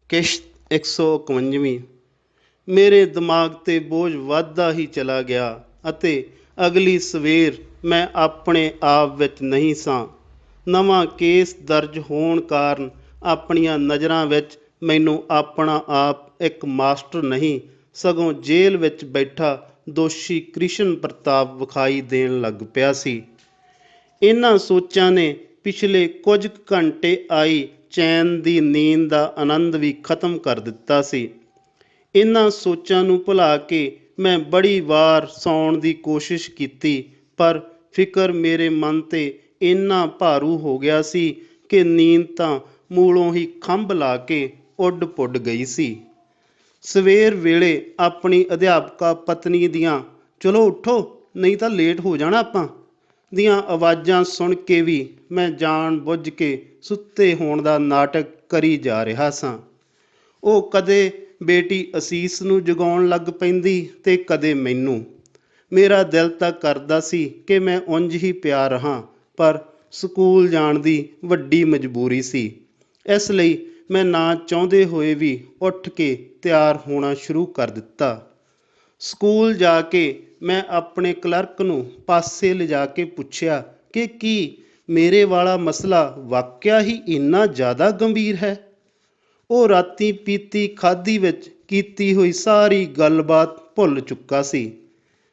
ਕਿਸ਼ਤ 151ਵੀਂ। ਮੇਰੇ ਦਿਮਾਗ 'ਤੇ ਬੋਝ ਵੱਧਦਾ ਹੀ ਚਲਾ ਗਿਆ ਅਤੇ ਅਗਲੀ ਸਵੇਰ ਮੈਂ ਆਪਣੇ ਆਪ ਵਿੱਚ ਨਹੀਂ ਸਾਂ। ਨਵਾਂ ਕੇਸ ਦਰਜ ਹੋਣ ਕਾਰਨ ਆਪਣੀਆਂ ਨਜ਼ਰਾਂ ਵਿੱਚ ਮੈਨੂੰ ਆਪਣਾ ਆਪ ਇੱਕ ਮਾਸਟਰ ਨਹੀਂ ਸਗੋਂ ਜੇਲ੍ਹ ਵਿੱਚ ਬੈਠਾ ਦੋਸ਼ੀ ਕ੍ਰਿਸ਼ਨ ਪ੍ਰਤਾਪ ਵਿਖਾਈ ਦੇਣ ਲੱਗ ਪਿਆ ਸੀ। ਇਹਨਾਂ ਸੋਚਾਂ ਨੇ ਪਿਛਲੇ ਕੁਝ ਘੰਟੇ ਆਈ ਚੈਨ ਦੀ ਨੀਂਦ ਦਾ ਆਨੰਦ ਵੀ ਖਤਮ ਕਰ ਦਿੱਤਾ ਸੀ। ਇਹਨਾਂ ਸੋਚਾਂ ਨੂੰ ਭੁਲਾ ਕੇ ਮੈਂ ਬੜੀ ਵਾਰ ਸੌਣ ਦੀ ਕੋਸ਼ਿਸ਼ ਕੀਤੀ, ਪਰ ਫਿਕਰ ਮੇਰੇ ਮਨ 'ਤੇ ਇੰਨਾ ਭਾਰੂ ਹੋ ਗਿਆ ਸੀ ਕਿ ਨੀਂਦ ਤਾਂ ਮੂਲੋਂ ਹੀ ਖੰਭ ਲਾ ਕੇ ਉੱਡ ਪੁੱਡ ਗਈ ਸੀ। ਸਵੇਰ ਵੇਲੇ ਆਪਣੀ ਅਧਿਆਪਕਾ ਪਤਨੀ ਦੀਆਂ "ਚਲੋ ਉੱਠੋ, ਨਹੀਂ ਤਾਂ ਲੇਟ ਹੋ ਜਾਣਾ ਆਪਾਂ" ਦੀਆਂ ਆਵਾਜ਼ਾਂ ਸੁਣ ਕੇ ਵੀ ਮੈਂ ਜਾਣ ਬੁੱਝ ਕੇ ਸੁੱਤੇ ਹੋਣ ਦਾ ਨਾਟਕ ਕਰੀ ਜਾ ਰਿਹਾ ਸਾਂ। ਉਹ ਕਦੇ ਬੇਟੀ ਅਸੀਸ ਨੂੰ ਜਗਾਉਣ ਲੱਗ ਪੈਂਦੀ ਤੇ ਕਦੇ ਮੈਨੂੰ। ਮੇਰਾ ਦਿਲ ਤਾਂ ਕਰਦਾ ਸੀ ਕਿ ਮੈਂ ਉਂਝ ਹੀ ਪਿਆ ਰਹਾਂ, ਪਰ ਸਕੂਲ ਜਾਣ ਦੀ ਵੱਡੀ ਮਜਬੂਰੀ ਸੀ। ਇਸ ਲਈ ਮੈਂ ਨਾ ਚਾਹੁੰਦੇ ਹੋਏ ਵੀ ਉੱਠ ਕੇ ਤਿਆਰ ਹੋਣਾ ਸ਼ੁਰੂ ਕਰ ਦਿੱਤਾ। ਸਕੂਲ ਜਾ ਕੇ ਮੈਂ ਆਪਣੇ ਕਲਰਕ ਨੂੰ ਪਾਸੇ ਲਿਜਾ ਕੇ ਪੁੱਛਿਆ ਕਿ ਕੀ ਮੇਰੇ ਵਾਲਾ ਮਸਲਾ ਵਾਕਿਆ ਹੀ ਇੰਨਾ ਜ਼ਿਆਦਾ ਗੰਭੀਰ ਹੈ। ਉਹ ਰਾਤੀਂ ਪੀਤੀ ਖਾਧੀ ਵਿੱਚ ਕੀਤੀ ਹੋਈ ਸਾਰੀ ਗੱਲਬਾਤ ਭੁੱਲ ਚੁੱਕਾ ਸੀ।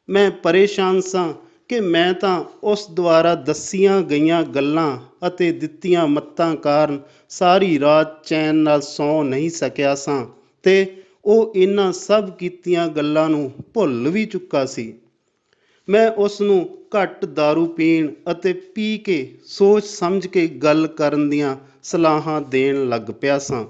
ਮੈਂ ਪਰੇਸ਼ਾਨ ਸਾਂ ਕਿ ਮੈਂ ਤਾਂ ਉਸ ਦੁਆਰਾ ਦੱਸੀਆਂ ਗਈਆਂ ਗੱਲਾਂ ਅਤੇ ਦਿੱਤੀਆਂ ਮੱਤਾਂ ਕਾਰਨ ਸਾਰੀ ਰਾਤ ਚੈਨ ਨਾਲ ਸੌਂ ਨਹੀਂ ਸਕਿਆ ਸਾਂ ਤੇ ਉਹ ਇਹਨਾਂ ਸਭ ਕੀਤੀਆਂ ਗੱਲਾਂ ਨੂੰ ਭੁੱਲ ਵੀ ਚੁੱਕਾ ਸੀ। ਮੈਂ ਉਸ ਨੂੰ ਘੱਟ ਦਾਰੂ ਪੀਣ ਅਤੇ ਪੀ ਕੇ ਸੋਚ ਸਮਝ ਕੇ ਗੱਲ ਕਰਨ ਦੀਆਂ ਸਲਾਹਾਂ ਦੇਣ ਲੱਗ ਪਿਆ ਸਾਂ।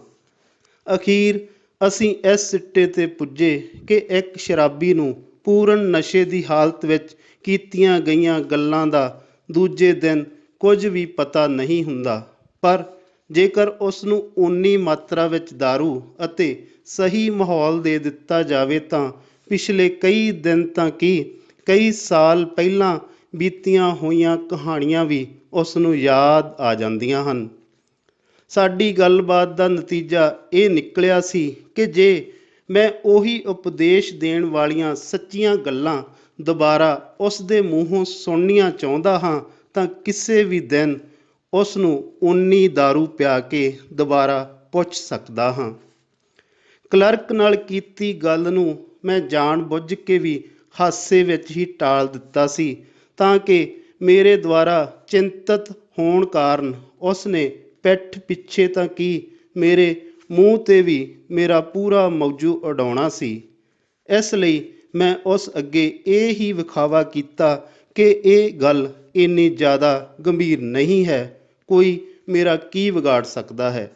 ਅਖੀਰ ਅਸੀਂ ਇਸ ਸਿੱਟੇ 'ਤੇ ਪੁੱਜੇ ਕਿ ਇੱਕ ਸ਼ਰਾਬੀ ਨੂੰ ਪੂਰਨ ਨਸ਼ੇ ਦੀ ਹਾਲਤ ਵਿੱਚ ਕੀਤੀਆਂ ਗਈਆਂ ਗੱਲਾਂ ਦਾ ਦੂਜੇ ਦਿਨ ਕੁਝ ਵੀ ਪਤਾ ਨਹੀਂ ਹੁੰਦਾ, ਪਰ ਜੇਕਰ ਉਸ ਨੂੰ ਓਨੀ ਮਾਤਰਾ ਵਿੱਚ ਦਾਰੂ ਅਤੇ ਸਹੀ ਮਾਹੌਲ ਦੇ ਦਿੱਤਾ ਜਾਵੇ ਤਾਂ ਪਿਛਲੇ ਕਈ ਦਿਨ ਤਾਂ ਕੀ ਕਈ ਸਾਲ ਪਹਿਲਾਂ ਬੀਤੀਆਂ ਹੋਈਆਂ ਕਹਾਣੀਆਂ ਵੀ ਉਸ ਨੂੰ ਯਾਦ ਆ ਜਾਂਦੀਆਂ ਹਨ। ਸਾਡੀ ਗੱਲਬਾਤ ਦਾ ਨਤੀਜਾ ਇਹ ਨਿਕਲਿਆ ਸੀ ਕਿ ਜੇ ਮੈਂ ਉਹੀ ਉਪਦੇਸ਼ ਦੇਣ ਵਾਲੀਆਂ ਸੱਚੀਆਂ ਗੱਲਾਂ ਦੁਬਾਰਾ ਉਸ ਦੇ ਮੂੰਹੋਂ ਸੁਣਨੀਆਂ ਚਾਹੁੰਦਾ ਹਾਂ ਤਾਂ ਕਿਸੇ ਵੀ ਦਿਨ ਉਸ ਨੂੰ ਓਨੀ ਦਾਰੂ ਪਿਆ ਕੇ ਦੁਬਾਰਾ ਪੁੱਛ ਸਕਦਾ ਹਾਂ। ਕਲਰਕ ਨਾਲ ਕੀਤੀ ਗੱਲ ਨੂੰ ਮੈਂ ਜਾਣ ਬੁੱਝ ਕੇ ਵੀ ਹਾਸੇ ਵਿੱਚ ਹੀ ਟਾਲ ਦਿੱਤਾ ਸੀ ਤਾਂ ਕਿ ਮੇਰੇ ਦੁਆਰਾ ਚਿੰਤਤ ਹੋਣ ਕਾਰਨ ਉਸ ਨੇ ਪਿੱਠ ਪਿੱਛੇ ਤਾਂ ਕੀ ਮੇਰੇ ਮੂੰਹ 'ਤੇ ਵੀ ਮੇਰਾ ਪੂਰਾ ਮੌਜੂ ਉਡਾਉਣਾ ਸੀ। ਇਸ ਲਈ ਮੈਂ ਉਸ ਅੱਗੇ ਇਹ ਹੀ ਵਿਖਾਵਾ ਕੀਤਾ ਕਿ ਇਹ ਗੱਲ ਇੰਨੀ ਜ਼ਿਆਦਾ ਗੰਭੀਰ ਨਹੀਂ ਹੈ, ਕੋਈ ਮੇਰਾ ਕੀ ਵਿਗਾੜ ਸਕਦਾ ਹੈ।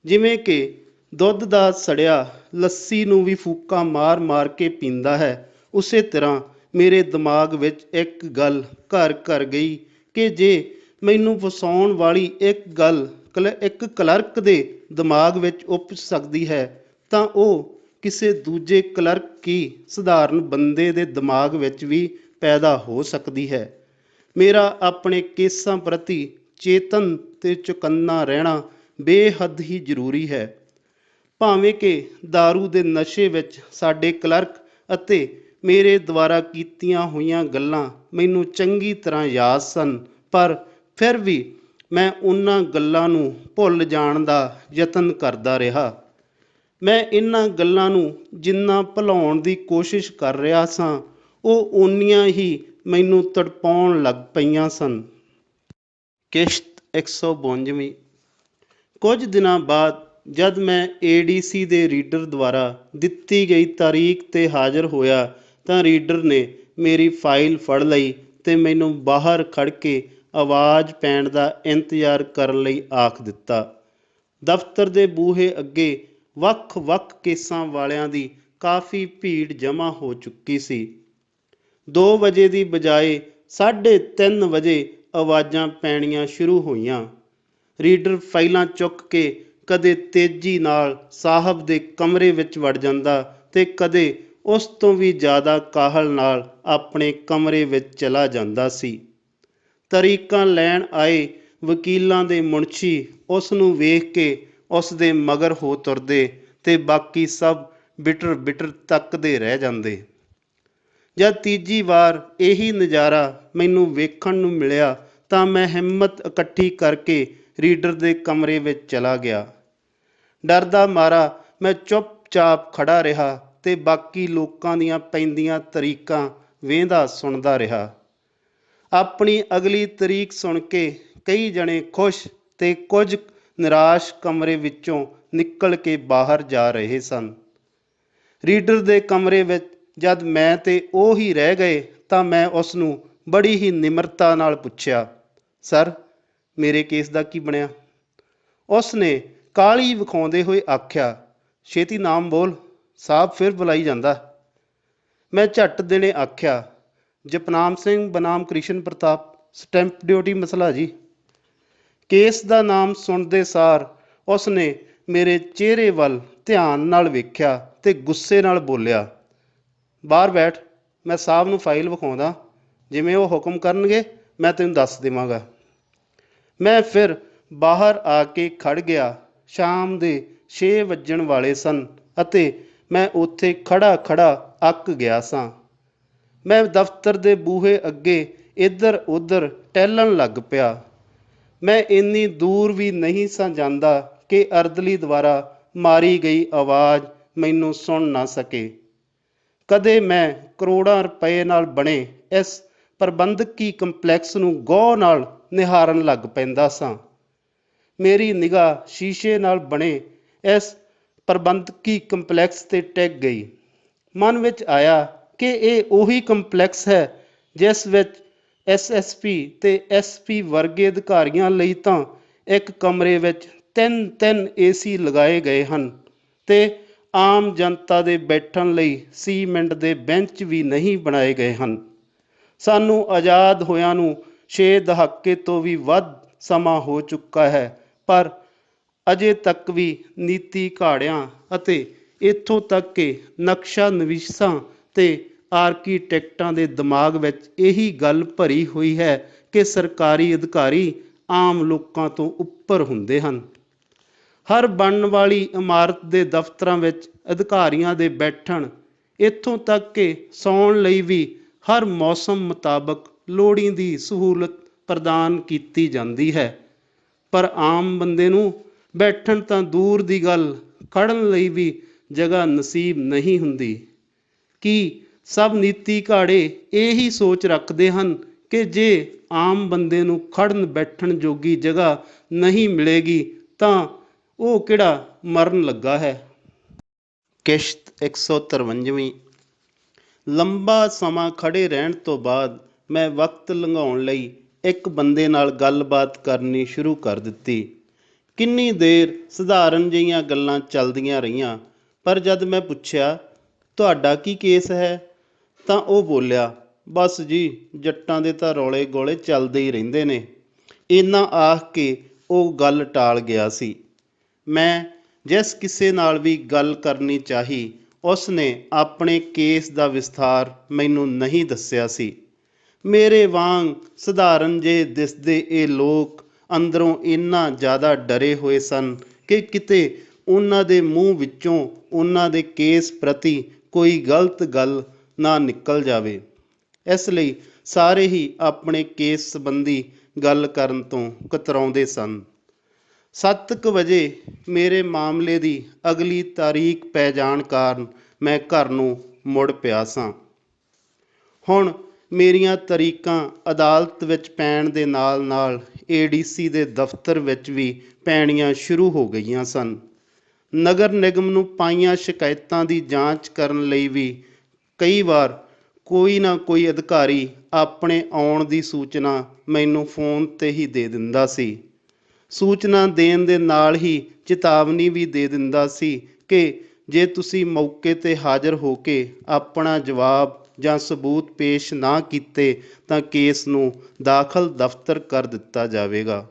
ਜਿਵੇਂ ਕਿ ਦੁੱਧ ਦਾ ਸੜਿਆ ਲੱਸੀ ਨੂੰ ਵੀ ਫੂਕਾਂ ਮਾਰ ਮਾਰ ਕੇ ਪੀਂਦਾ ਹੈ, ਉਸੇ ਤਰ੍ਹਾਂ ਮੇਰੇ ਦਿਮਾਗ ਵਿੱਚ ਇੱਕ ਗੱਲ ਘਰ ਕਰ ਗਈ ਕਿ ਜੇ ਮੈਨੂੰ ਫਸਾਉਣ ਵਾਲੀ ਇੱਕ ਗੱਲ ਇੱਕ ਕਲਰਕ ਦੇ ਦਿਮਾਗ ਵਿੱਚ ਉਪਜ ਸਕਦੀ ਹੈ ਤਾਂ ਉਹ ਕਿਸੇ ਦੂਜੇ ਕਲਰਕ ਕੀ ਸਧਾਰਨ ਬੰਦੇ ਦੇ ਦਿਮਾਗ ਵਿੱਚ ਵੀ ਪੈਦਾ ਹੋ ਸਕਦੀ ਹੈ। ਮੇਰਾ ਆਪਣੇ ਕੇਸਾਂ ਪ੍ਰਤੀ ਚੇਤਨ ਤੇ ਚੁਕੰਨਾ ਰਹਿਣਾ ਬੇਹੱਦ ਹੀ ਜ਼ਰੂਰੀ ਹੈ। ਭਾਵੇਂ ਕਿ ਦਾਰੂ ਦੇ ਨਸ਼ੇ ਵਿੱਚ ਸਾਡੇ ਕਲਰਕ ਅਤੇ ਮੇਰੇ ਦੁਆਰਾ ਕੀਤੀਆਂ ਹੋਈਆਂ ਗੱਲਾਂ ਮੈਨੂੰ ਚੰਗੀ ਤਰ੍ਹਾਂ ਯਾਦ ਸਨ, ਪਰ ਫਿਰ ਵੀ ਮੈਂ ਉਹਨਾਂ ਗੱਲਾਂ ਨੂੰ ਭੁੱਲ ਜਾਣ ਦਾ ਯਤਨ ਕਰਦਾ ਰਿਹਾ। ਮੈਂ ਇਹਨਾਂ ਗੱਲਾਂ ਨੂੰ ਜਿੰਨਾ ਭੁਲਾਉਣ ਦੀ ਕੋਸ਼ਿਸ਼ ਕਰ ਰਿਹਾ ਸਾਂ, ਉਹ ਓਨੀਆਂ ਹੀ ਮੈਨੂੰ ਤੜਪਾਉਣ ਲੱਗ ਪਈਆਂ ਸਨ। ਕਿਸ਼ਤ 152ਵੀਂ। ਕੁਝ ਦਿਨਾਂ ਬਾਅਦ ਜਦ ਮੈਂ ADC ਦੇ ਰੀਡਰ ਦੁਆਰਾ ਦਿੱਤੀ ਗਈ ਤਾਰੀਖ 'ਤੇ ਹਾਜ਼ਰ ਹੋਇਆ ਤਾਂ ਰੀਡਰ ਨੇ ਮੇਰੀ ਫਾਈਲ ਫੜ ਲਈ ਤੇ ਮੈਨੂੰ ਬਾਹਰ ਖੜ੍ਹ ਕੇ ਆਵਾਜ਼ ਪੈਣ ਦਾ ਇੰਤਜ਼ਾਰ ਕਰਨ ਲਈ ਆਖ ਦਿੱਤਾ। ਦਫ਼ਤਰ ਦੇ ਬੂਹੇ ਅੱਗੇ ਵੱਖ-ਵੱਖ ਕੇਸਾਂ ਵਾਲਿਆਂ ਦੀ ਕਾਫੀ ਭੀੜ ਜਮ੍ਹਾਂ ਹੋ ਚੁੱਕੀ ਸੀ। 2 ਵਜੇ ਦੀ ਬਜਾਏ 3:30 ਵਜੇ ਆਵਾਜ਼ਾਂ ਪੈਣੀਆਂ ਸ਼ੁਰੂ ਹੋਈਆਂ। ਰੀਡਰ ਫਾਈਲਾਂ ਚੁੱਕ ਕੇ ਕਦੇ ਤੇਜ਼ੀ ਨਾਲ ਸਾਹਿਬ ਦੇ ਕਮਰੇ ਵਿੱਚ ਵੜ ਜਾਂਦਾ ਤੇ ਕਦੇ ਉਸ ਤੋਂ ਵੀ ਜ਼ਿਆਦਾ ਕਾਹਲ ਨਾਲ ਆਪਣੇ ਕਮਰੇ ਵਿੱਚ ਚਲਾ ਜਾਂਦਾ ਸੀ। ਤਰੀਕਾਂ ਲੈਣ ਆਏ ਵਕੀਲਾਂ ਦੇ ਮੁਨਸ਼ੀ ਉਸ ਨੂੰ ਵੇਖ ਕੇ ਉਸ ਦੇ ਮਗਰ ਹੋ ਤੁਰਦੇ ਤੇ ਬਾਕੀ ਸਭ ਬਿਟਰ ਬਿਟਰ ਤੱਕਦੇ ਰਹਿ ਜਾਂਦੇ। ਜਦ ਤੀਜੀ ਵਾਰ ਇਹੀ ਨਜ਼ਾਰਾ ਮੈਨੂੰ ਵੇਖਣ ਨੂੰ ਮਿਲਿਆ ਤਾਂ ਮੈਂ ਹਿੰਮਤ ਇਕੱਠੀ ਕਰਕੇ ਰੀਡਰ ਦੇ ਕਮਰੇ ਵਿੱਚ ਚਲਾ ਗਿਆ। ਡਰਦਾ ਮਾਰਾ ਮੈਂ ਚੁੱਪਚਾਪ ਖੜਾ ਰਿਹਾ ਤੇ ਬਾਕੀ ਲੋਕਾਂ ਦੀਆਂ ਪੈਂਦੀਆਂ ਤਰੀਕਾਂ ਵੇਂਹਦਾ ਸੁਣਦਾ ਰਿਹਾ। ਆਪਣੀ ਅਗਲੀ ਤਰੀਕ ਸੁਣ ਕੇ ਕਈ ਜਣੇ ਖੁਸ਼ ਤੇ ਕੁਝ ਨਿਰਾਸ਼ ਕਮਰੇ ਵਿੱਚੋਂ ਨਿਕਲ ਕੇ ਬਾਹਰ ਜਾ ਰਹੇ ਸਨ। ਰੀਡਰ ਦੇ ਕਮਰੇ ਵਿੱਚ ਜਦ ਮੈਂ ਤੇ ਉਹ ਹੀ ਰਹਿ ਗਏ ਤਾਂ ਮੈਂ ਉਸ ਨੂੰ ਬੜੀ ਹੀ ਨਿਮਰਤਾ ਨਾਲ ਪੁੱਛਿਆ, ਸਰ, ਮੇਰੇ ਕੇਸ ਦਾ ਕੀ ਬਣਿਆ? ਉਸ ਨੇ ਕਾਹਲੀ ਵਿਖਾਉਂਦੇ ਹੋਏ ਆਖਿਆ, ਛੇਤੀ ਨਾਮ ਬੋਲ, ਸਾਹਿਬ ਫਿਰ ਬੁਲਾਈ ਜਾਂਦਾ। ਮੈਂ ਝੱਟ ਦੇਣੇ ਆਖਿਆ, ਜਪਨਾਮ ਸਿੰਘ ਬਨਾਮ ਕ੍ਰਿਸ਼ਨ ਪ੍ਰਤਾਪ, ਸਟੈਂਪ ਡਿਊਟੀ ਮਸਲਾ ਜੀ। ਕੇਸ ਦਾ ਨਾਮ ਸੁਣਦੇ ਸਾਰ ਉਸ ਨੇ ਮੇਰੇ ਚਿਹਰੇ ਵੱਲ ਧਿਆਨ ਨਾਲ ਵੇਖਿਆ ਤੇ ਗੁੱਸੇ ਨਾਲ ਬੋਲਿਆ, ਬਾਹਰ ਬੈਠ, ਮੈਂ ਸਾਹਿਬ ਨੂੰ ਫਾਈਲ ਵਿਖਾਉਂਦਾ, ਜਿਵੇਂ ਉਹ ਹੁਕਮ ਕਰਨਗੇ ਮੈਂ ਤੈਨੂੰ ਦੱਸ ਦੇਵਾਂਗਾ। ਮੈਂ ਫਿਰ ਬਾਹਰ ਆ ਕੇ ਖੜ੍ਹ ਗਿਆ। ਸ਼ਾਮ ਦੇ 6 ਵੱਜਣ ਵਾਲੇ ਸਨ ਅਤੇ ਮੈਂ ਉੱਥੇ ਖੜ੍ਹਾ ਖੜ੍ਹਾ ਅੱਕ ਗਿਆ ਸਾਂ। ਮੈਂ ਦਫ਼ਤਰ ਦੇ ਬੂਹੇ ਅੱਗੇ ਇੱਧਰ ਉੱਧਰ ਟਹਿਲਣ ਲੱਗ ਪਿਆ। ਮੈਂ ਇੰਨੀ ਦੂਰ ਵੀ ਨਹੀਂ ਸਾਂ ਜਾਂਦਾ ਕਿ ਅਰਦਲੀ ਦੁਆਰਾ ਮਾਰੀ ਗਈ ਆਵਾਜ਼ ਮੈਨੂੰ ਸੁਣ ਨਾ ਸਕੇ। ਕਦੇ ਮੈਂ ਕਰੋੜਾਂ ਰੁਪਏ ਨਾਲ ਬਣੇ ਇਸ ਪ੍ਰਬੰਧਕੀ ਕੰਪਲੈਕਸ ਨੂੰ ਗੌਰ ਨਾਲ ਨਿਹਾਰਨ ਲੱਗ ਪੈਂਦਾ ਸਾਂ। ਮੇਰੀ ਨਿਗਾਹ ਸ਼ੀਸ਼ੇ ਨਾਲ ਬਣੇ ਇਸ ਪ੍ਰਬੰਧਕੀ ਕੰਪਲੈਕਸ 'ਤੇ ਟਿਕ ਗਈ। ਮਨ ਵਿੱਚ ਆਇਆ ਕਿ ਇਹ ਉਹੀ ਕੰਪਲੈਕਸ ਹੈ ਜਿਸ ਵਿੱਚ SSP ਤੇ SP ਵਰਗੇ ਅਧਿਕਾਰੀਆਂ ਲਈ ਤਾਂ ਇੱਕ ਕਮਰੇ ਵਿੱਚ 3-3 AC ਲਗਾਏ ਗਏ ਹਨ ਤੇ ਆਮ ਜਨਤਾ ਦੇ ਬੈਠਣ ਲਈ ਸੀਮੈਂਟ ਦੇ ਬੈਂਚ ਵੀ ਨਹੀਂ ਬਣਾਏ ਗਏ ਹਨ। ਸਾਨੂੰ ਆਜ਼ਾਦ ਹੋਇਆਂ ਨੂੰ 6 ਦਹਾਕੇ ਤੋਂ ਵੀ ਵੱਧ ਸਮਾਂ ਹੋ ਚੁੱਕਾ ਹੈ, ਪਰ ਅਜੇ ਤੱਕ ਵੀ ਨੀਤੀ ਘਾੜਿਆਂ ਅਤੇ ਇੱਥੋਂ ਤੱਕ ਕਿ ਨਕਸ਼ਾ ਨਵੀਸਾਂ ਤੇ ਆਰਕੀਟੈਕਟਾਂ ਦੇ ਦਿਮਾਗ ਵਿੱਚ ਇਹੀ ਗੱਲ ਭਰੀ ਹੋਈ ਹੈ ਕਿ ਸਰਕਾਰੀ ਅਧਿਕਾਰੀ ਆਮ ਲੋਕਾਂ ਤੋਂ ਉੱਪਰ ਹੁੰਦੇ ਹਨ। ਹਰ ਬਣਨ ਵਾਲੀ ਇਮਾਰਤ ਦੇ ਦਫ਼ਤਰਾਂ ਵਿੱਚ ਅਧਿਕਾਰੀਆਂ ਦੇ ਬੈਠਣ, ਇੱਥੋਂ ਤੱਕ ਕਿ ਸੌਣ ਲਈ ਵੀ ਹਰ ਮੌਸਮ ਮੁਤਾਬਕ ਲੋੜੀਂਦੀ ਸਹੂਲਤ ਪ੍ਰਦਾਨ ਕੀਤੀ ਜਾਂਦੀ ਹੈ, ਪਰ ਆਮ ਬੰਦੇ ਨੂੰ ਬੈਠਣ ਤਾਂ ਦੂਰ ਦੀ ਗੱਲ, ਖੜ੍ਹਨ ਲਈ ਵੀ ਜਗ੍ਹਾ ਨਸੀਬ ਨਹੀਂ ਹੁੰਦੀ। ਕੀ ਸਭ ਨੀਤੀ ਘਾੜੇ ਇਹੀ ਸੋਚ ਰੱਖਦੇ ਹਨ ਕਿ ਜੇ ਆਮ ਬੰਦੇ ਨੂੰ ਖੜ੍ਹਨ ਬੈਠਣ ਜੋਗੀ ਜਗ੍ਹਾ ਨਹੀਂ ਮਿਲੇਗੀ ਤਾਂ ਉਹ ਕਿਹੜਾ ਮਰਨ ਲੱਗਾ ਹੈ? ਕਿਸ਼ਤ 153ਵੀਂ। ਲੰਬਾ ਸਮਾਂ ਖੜ੍ਹੇ ਰਹਿਣ ਤੋਂ ਬਾਅਦ ਮੈਂ ਵਕਤ ਲੰਘਾਉਣ ਲਈ ਇੱਕ ਬੰਦੇ ਨਾਲ ਗੱਲਬਾਤ ਕਰਨੀ ਸ਼ੁਰੂ ਕਰ ਦਿੱਤੀ। ਕਿੰਨੀ ਦੇਰ ਸਧਾਰਨ ਜਿਹੀਆਂ ਗੱਲਾਂ ਚੱਲਦੀਆਂ ਰਹੀਆਂ, ਪਰ ਜਦ ਮੈਂ ਪੁੱਛਿਆ, ਤੁਹਾਡਾ ਕੀ ਕੇਸ ਹੈ, ਤਾਂ ਉਹ ਬੋਲਿਆ, ਬਸ ਜੀ, ਜੱਟਾਂ ਦੇ ਤਾਂ ਰੌਲੇ ਗੋਲੇ ਚੱਲਦੇ ਹੀ ਰਹਿੰਦੇ ਨੇ। ਇੰਨਾ ਆਖ ਕੇ ਉਹ ਗੱਲ ਟਾਲ ਗਿਆ ਸੀ। ਮੈਂ ਜਿਸ ਕਿਸੇ ਨਾਲ ਵੀ ਗੱਲ ਕਰਨੀ ਚਾਹੀ, ਉਸ ਨੇ ਆਪਣੇ ਕੇਸ ਦਾ ਵਿਸਥਾਰ ਮੈਨੂੰ ਨਹੀਂ ਦੱਸਿਆ ਸੀ। ਮੇਰੇ ਵਾਂਗ ਸਧਾਰਨ ਜਿਹੇ ਦਿਸਦੇ ਇਹ ਲੋਕ ਅੰਦਰੋਂ ਇੰਨਾ ਜ਼ਿਆਦਾ ਡਰੇ ਹੋਏ ਸਨ ਕਿ ਕਿਤੇ ਉਹਨਾਂ ਦੇ ਮੂੰਹ ਵਿੱਚੋਂ ਉਹਨਾਂ ਦੇ ਕੇਸ ਪ੍ਰਤੀ ਕੋਈ ਗਲਤ ਗੱਲ ਨਾ ਨਿਕਲ ਜਾਵੇ। ਇਸ ਲਈ ਸਾਰੇ ਹੀ ਆਪਣੇ ਕੇਸ ਸੰਬੰਧੀ ਗੱਲ ਕਰਨ ਤੋਂ ਕਤਰਾਉਂਦੇ ਸਨ। 7 ਵਜੇ ਮੇਰੇ ਮਾਮਲੇ ਦੀ ਅਗਲੀ ਤਾਰੀਖ ਪੈ ਜਾਣ ਕਾਰਨ ਮੈਂ ਘਰ ਨੂੰ ਮੁੜ ਪਿਆ ਸਾਂ। ਹੁਣ ਮੇਰੀਆਂ ਤਰੀਕਾਂ ਅਦਾਲਤ ਵਿੱਚ ਪੈਣ ਦੇ ਨਾਲ ਨਾਲ ADC ਦੇ ਦਫ਼ਤਰ ਵਿੱਚ ਵੀ ਪੈਣੀਆਂ ਸ਼ੁਰੂ ਹੋ ਗਈਆਂ ਸਨ। ਨਗਰ ਨਿਗਮ ਨੂੰ ਪਾਈਆਂ ਸ਼ਿਕਾਇਤਾਂ ਦੀ ਜਾਂਚ ਕਰਨ ਲਈ ਵੀ ਕਈ ਵਾਰ ਕੋਈ ਨਾ ਕੋਈ ਅਧਿਕਾਰੀ ਆਪਣੇ ਆਉਣ ਦੀ ਸੂਚਨਾ ਮੈਨੂੰ ਫੋਨ 'ਤੇ ਹੀ ਦੇ ਦਿੰਦਾ ਸੀ। ਸੂਚਨਾ ਦੇਣ ਦੇ ਨਾਲ ਹੀ ਚੇਤਾਵਨੀ ਵੀ ਦੇ ਦਿੰਦਾ ਸੀ ਕਿ ਜੇ ਤੁਸੀਂ ਮੌਕੇ 'ਤੇ ਹਾਜ਼ਰ ਹੋ ਕੇ ਆਪਣਾ ਜਵਾਬ ਜਾਂ ਸਬੂਤ ਪੇਸ਼ ਨਾ ਕੀਤੇ ਤਾਂ ਕੇਸ ਨੂੰ ਦਾਖਲ ਦਫ਼ਤਰ ਕਰ ਦਿੱਤਾ ਜਾਵੇਗਾ।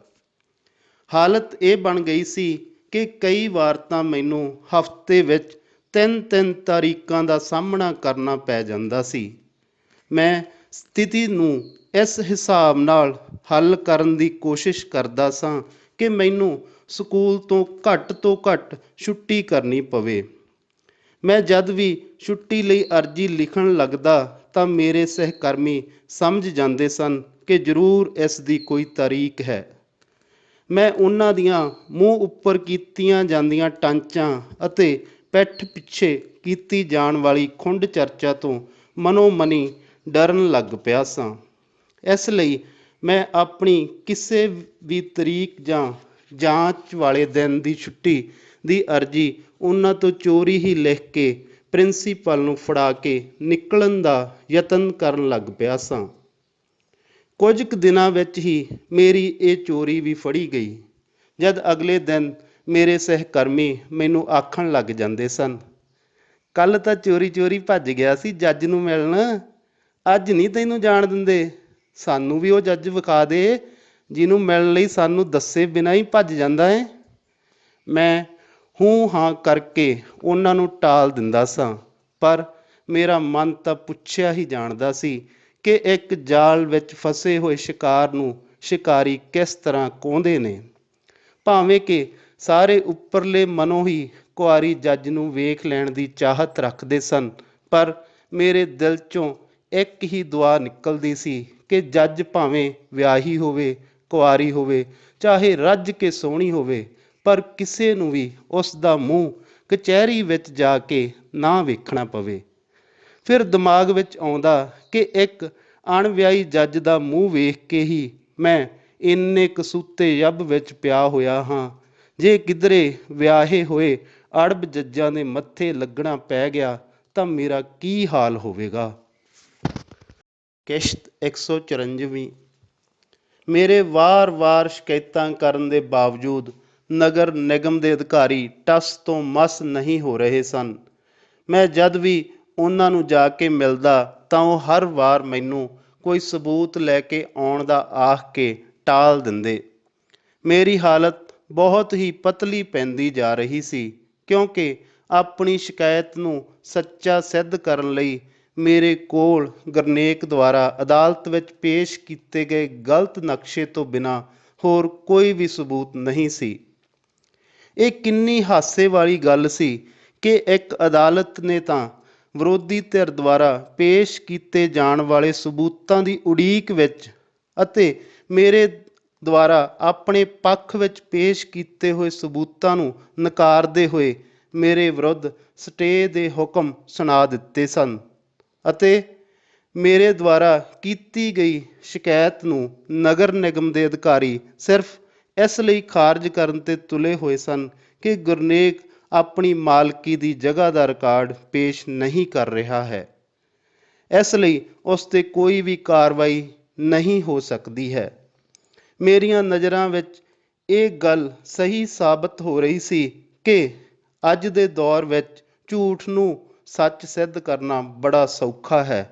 ਹਾਲਤ ਇਹ ਬਣ ਗਈ ਸੀ ਕਿ ਕਈ ਵਾਰ ਤਾਂ ਮੈਨੂੰ ਹਫ਼ਤੇ ਵਿੱਚ 3-3 ਤਾਰੀਖਾਂ ਦਾ ਸਾਹਮਣਾ ਕਰਨਾ ਪੈ ਜਾਂਦਾ ਸੀ। ਮੈਂ ਸਥਿਤੀ ਨੂੰ ਇਸ ਹਿਸਾਬ ਨਾਲ ਹੱਲ ਕਰਨ ਦੀ ਕੋਸ਼ਿਸ਼ ਕਰਦਾ ਸਾਂ ਕਿ ਮੈਨੂੰ ਸਕੂਲ ਤੋਂ ਘੱਟ ਛੁੱਟੀ ਕਰਨੀ ਪਵੇ। ਮੈਂ ਜਦ ਵੀ ਛੁੱਟੀ ਲਈ ਅਰਜ਼ੀ ਲਿਖਣ ਲੱਗਦਾ ਤਾਂ ਮੇਰੇ ਸਹਿਕਰਮੀ ਸਮਝ ਜਾਂਦੇ ਸਨ ਕਿ ਜ਼ਰੂਰ ਇਸ ਦੀ ਕੋਈ ਤਾਰੀਖ ਹੈ। ਮੈਂ ਉਹਨਾਂ ਦੀਆਂ ਮੂੰਹ ਉੱਪਰ ਕੀਤੀਆਂ ਜਾਂਦੀਆਂ ਟਾਂਚਾਂ ਅਤੇ ਪਿੱਠ ਪਿੱਛੇ ਕੀਤੀ ਜਾਣ ਵਾਲੀ ਖੁੰਡ ਚਰਚਾ ਤੋਂ ਮਨੋ ਮਨੀ ਡਰਨ ਲੱਗ ਪਿਆ ਸਾਂ। ਇਸ ਲਈ ਮੈਂ ਆਪਣੀ ਕਿਸੇ ਵੀ ਤਰੀਕ ਜਾਂ ਜਾਂਚ ਵਾਲੇ ਦਿਨ ਦੀ ਛੁੱਟੀ ਦੀ ਅਰਜ਼ੀ ਉਹਨਾਂ ਤੋਂ ਚੋਰੀ ਹੀ ਲਿਖ ਕੇ ਪ੍ਰਿੰਸੀਪਲ ਨੂੰ ਫੜਾ ਕੇ ਨਿਕਲਣ ਦਾ ਯਤਨ ਕਰਨ ਲੱਗ ਪਿਆ ਸਾਂ। ਕੁਝ ਕੁ ਦਿਨਾਂ ਵਿੱਚ ਹੀ ਮੇਰੀ ਇਹ ਚੋਰੀ ਵੀ ਫੜੀ ਗਈ। ਜਦ ਅਗਲੇ ਦਿਨ ਮੇਰੇ ਸਹਿਕਰਮੀ ਮੈਨੂੰ ਆਖਣ ਲੱਗ ਜਾਂਦੇ ਸਨ, ਕੱਲ੍ਹ ਤਾਂ ਚੋਰੀ ਭੱਜ ਗਿਆ ਸੀ ਜੱਜ ਨੂੰ ਮਿਲਣ, ਅੱਜ ਨਹੀਂ ਤੈਨੂੰ ਜਾਣ ਦਿੰਦੇ। ਸਾਨੂੰ ਵੀ ਉਹ ਜੱਜ ਵਿਖਾ ਦੇ ਜਿਹਨੂੰ ਮਿਲਣ ਲਈ ਸਾਨੂੰ ਦੱਸੇ ਬਿਨਾਂ ਹੀ ਭੱਜ ਜਾਂਦਾ ਹੈ। ਮੈਂ ਹੂੰ ਹਾਂ ਕਰਕੇ ਉਹਨਾਂ ਨੂੰ ਟਾਲ ਦਿੰਦਾ ਸਾਂ, ਪਰ ਮੇਰਾ ਮਨ ਤਾਂ ਪੁੱਛਿਆ ਹੀ ਜਾਣਦਾ ਸੀ ਕਿ ਇੱਕ ਜਾਲ ਵਿੱਚ ਫਸੇ ਹੋਏ ਸ਼ਿਕਾਰ ਨੂੰ ਸ਼ਿਕਾਰੀ ਕਿਸ ਤਰ੍ਹਾਂ ਕੋਂਹਦੇ ਨੇ। ਭਾਵੇਂ ਕਿ ਸਾਰੇ ਉੱਪਰਲੇ ਮਨੋਂ ਹੀ ਕੁਆਰੀ ਜੱਜ ਨੂੰ ਵੇਖ ਲੈਣ ਦੀ ਚਾਹਤ ਰੱਖਦੇ ਸਨ, ਪਰ ਮੇਰੇ ਦਿਲ 'ਚੋਂ ਇੱਕ ਹੀ ਦੁਆ ਨਿਕਲਦੀ ਸੀ ਕਿ ਜੱਜ ਭਾਵੇਂ ਵਿਆਹੀ ਹੋਵੇ, ਕੁਆਰੀ ਹੋਵੇ, ਚਾਹੇ ਰੱਜ ਕੇ ਸੋਹਣੀ ਹੋਵੇ, ਪਰ ਕਿਸੇ ਨੂੰ ਵੀ ਉਸ ਦਾ ਮੂੰਹ ਕਚਹਿਰੀ ਵਿੱਚ ਜਾ ਕੇ ਨਾ ਵੇਖਣਾ ਪਵੇ। ਫਿਰ ਦਿਮਾਗ ਵਿੱਚ ਆਉਂਦਾ ਕਿ ਇੱਕ ਅਣਵਿਆਹੀ ਜੱਜ ਦਾ ਮੂੰਹ ਵੇਖ ਕੇ ਹੀ ਮੈਂ ਇੰਨੇ ਕਸੂਤੇ ਯੱਬ ਵਿੱਚ ਪਿਆ ਹੋਇਆ ਹਾਂ। ਜੇ ਕਿਧਰੇ ਵਿਆਹੇ ਹੋਏ ਅੜਬ ਜੱਜਾਂ ਦੇ ਮੱਥੇ ਲੱਗਣਾ ਪੈ ਗਿਆ ਤਾਂ ਮੇਰਾ ਕੀ ਹਾਲ ਹੋਵੇਗਾ। ਕਿਸ਼ਤ 154। ਮੇਰੇ ਵਾਰ ਸ਼ਿਕਾਇਤਾਂ ਕਰਨ ਦੇ ਬਾਵਜੂਦ ਨਗਰ ਨਿਗਮ ਦੇ ਅਧਿਕਾਰੀ ਟਸ ਤੋਂ ਮਸ ਨਹੀਂ ਹੋ ਰਹੇ ਸਨ। ਮੈਂ ਜਦ ਵੀ ਉਹਨਾਂ ਨੂੰ ਜਾ ਕੇ ਮਿਲਦਾ ਤਾਂ ਉਹ ਹਰ ਵਾਰ ਮੈਨੂੰ ਕੋਈ ਸਬੂਤ ਲੈ ਕੇ ਆਉਣ ਦਾ ਆਖ ਕੇ ਟਾਲ ਦਿੰਦੇ। ਮੇਰੀ ਹਾਲਤ ਬਹੁਤ ਹੀ ਪਤਲੀ ਪੈਂਦੀ ਜਾ ਰਹੀ ਸੀ, ਕਿਉਂਕਿ ਆਪਣੀ ਸ਼ਿਕਾਇਤ ਨੂੰ ਸੱਚਾ ਸਿੱਧ ਕਰਨ ਲਈ ਮੇਰੇ ਕੋਲ ਗਰਨੇਕ ਦੁਆਰਾ ਅਦਾਲਤ ਵਿੱਚ ਪੇਸ਼ ਕੀਤੇ ਗਏ ਗਲਤ ਨਕਸ਼ੇ ਤੋਂ ਬਿਨਾਂ ਹੋਰ ਕੋਈ ਵੀ ਸਬੂਤ ਨਹੀਂ ਸੀ। ਇਹ ਕਿੰਨੀ ਹਾਸੇ ਵਾਲੀ ਗੱਲ ਸੀ ਕਿ ਇੱਕ ਅਦਾਲਤ ਨੇ ਤਾਂ ਵਿਰੋਧੀ ਧਿਰ ਦੁਆਰਾ ਪੇਸ਼ ਕੀਤੇ ਜਾਣ ਵਾਲੇ ਸਬੂਤਾਂ ਦੀ ਉਡੀਕ ਵਿੱਚ ਅਤੇ ਮੇਰੇ ਦੁਆਰਾ ਆਪਣੇ ਪੱਖ ਵਿੱਚ ਪੇਸ਼ ਕੀਤੇ ਹੋਏ ਸਬੂਤਾਂ ਨੂੰ ਨਕਾਰਦੇ ਹੋਏ ਮੇਰੇ ਵਿਰੁੱਧ ਸਟੇ ਦੇ ਹੁਕਮ ਸੁਣਾ ਦਿੱਤੇ ਸਨ ਅਤੇ ਮੇਰੇ ਦੁਆਰਾ ਕੀਤੀ ਗਈ ਸ਼ਿਕਾਇਤ ਨੂੰ ਨਗਰ ਨਿਗਮ ਦੇ ਅਧਿਕਾਰੀ ਸਿਰਫ ਇਸ ਲਈ ਖਾਰਜ ਕਰਨ 'ਤੇ ਤੁਲੇ ਹੋਏ ਸਨ ਕਿ ਗੁਰਨੇਕ ਆਪਣੀ ਮਾਲਕੀ ਦੀ ਜਗ੍ਹਾ ਦਾ ਰਿਕਾਰਡ ਪੇਸ਼ ਨਹੀਂ ਕਰ ਰਿਹਾ ਹੈ। ਇਸ ਲਈ ਉਸ 'ਤੇ ਕੋਈ ਵੀ ਕਾਰਵਾਈ ਨਹੀਂ ਹੋ ਸਕਦੀ ਹੈ। ਮੇਰੀਆਂ ਨਜ਼ਰਾਂ ਵਿੱਚ ਇਹ ਗੱਲ ਸਹੀ ਸਾਬਤ ਹੋ ਰਹੀ ਸੀ ਕਿ ਅੱਜ ਦੇ ਦੌਰ ਵਿੱਚ ਝੂਠ ਨੂੰ ਸੱਚ ਸਿੱਧ ਕਰਨਾ ਬੜਾ ਸੌਖਾ ਹੈ,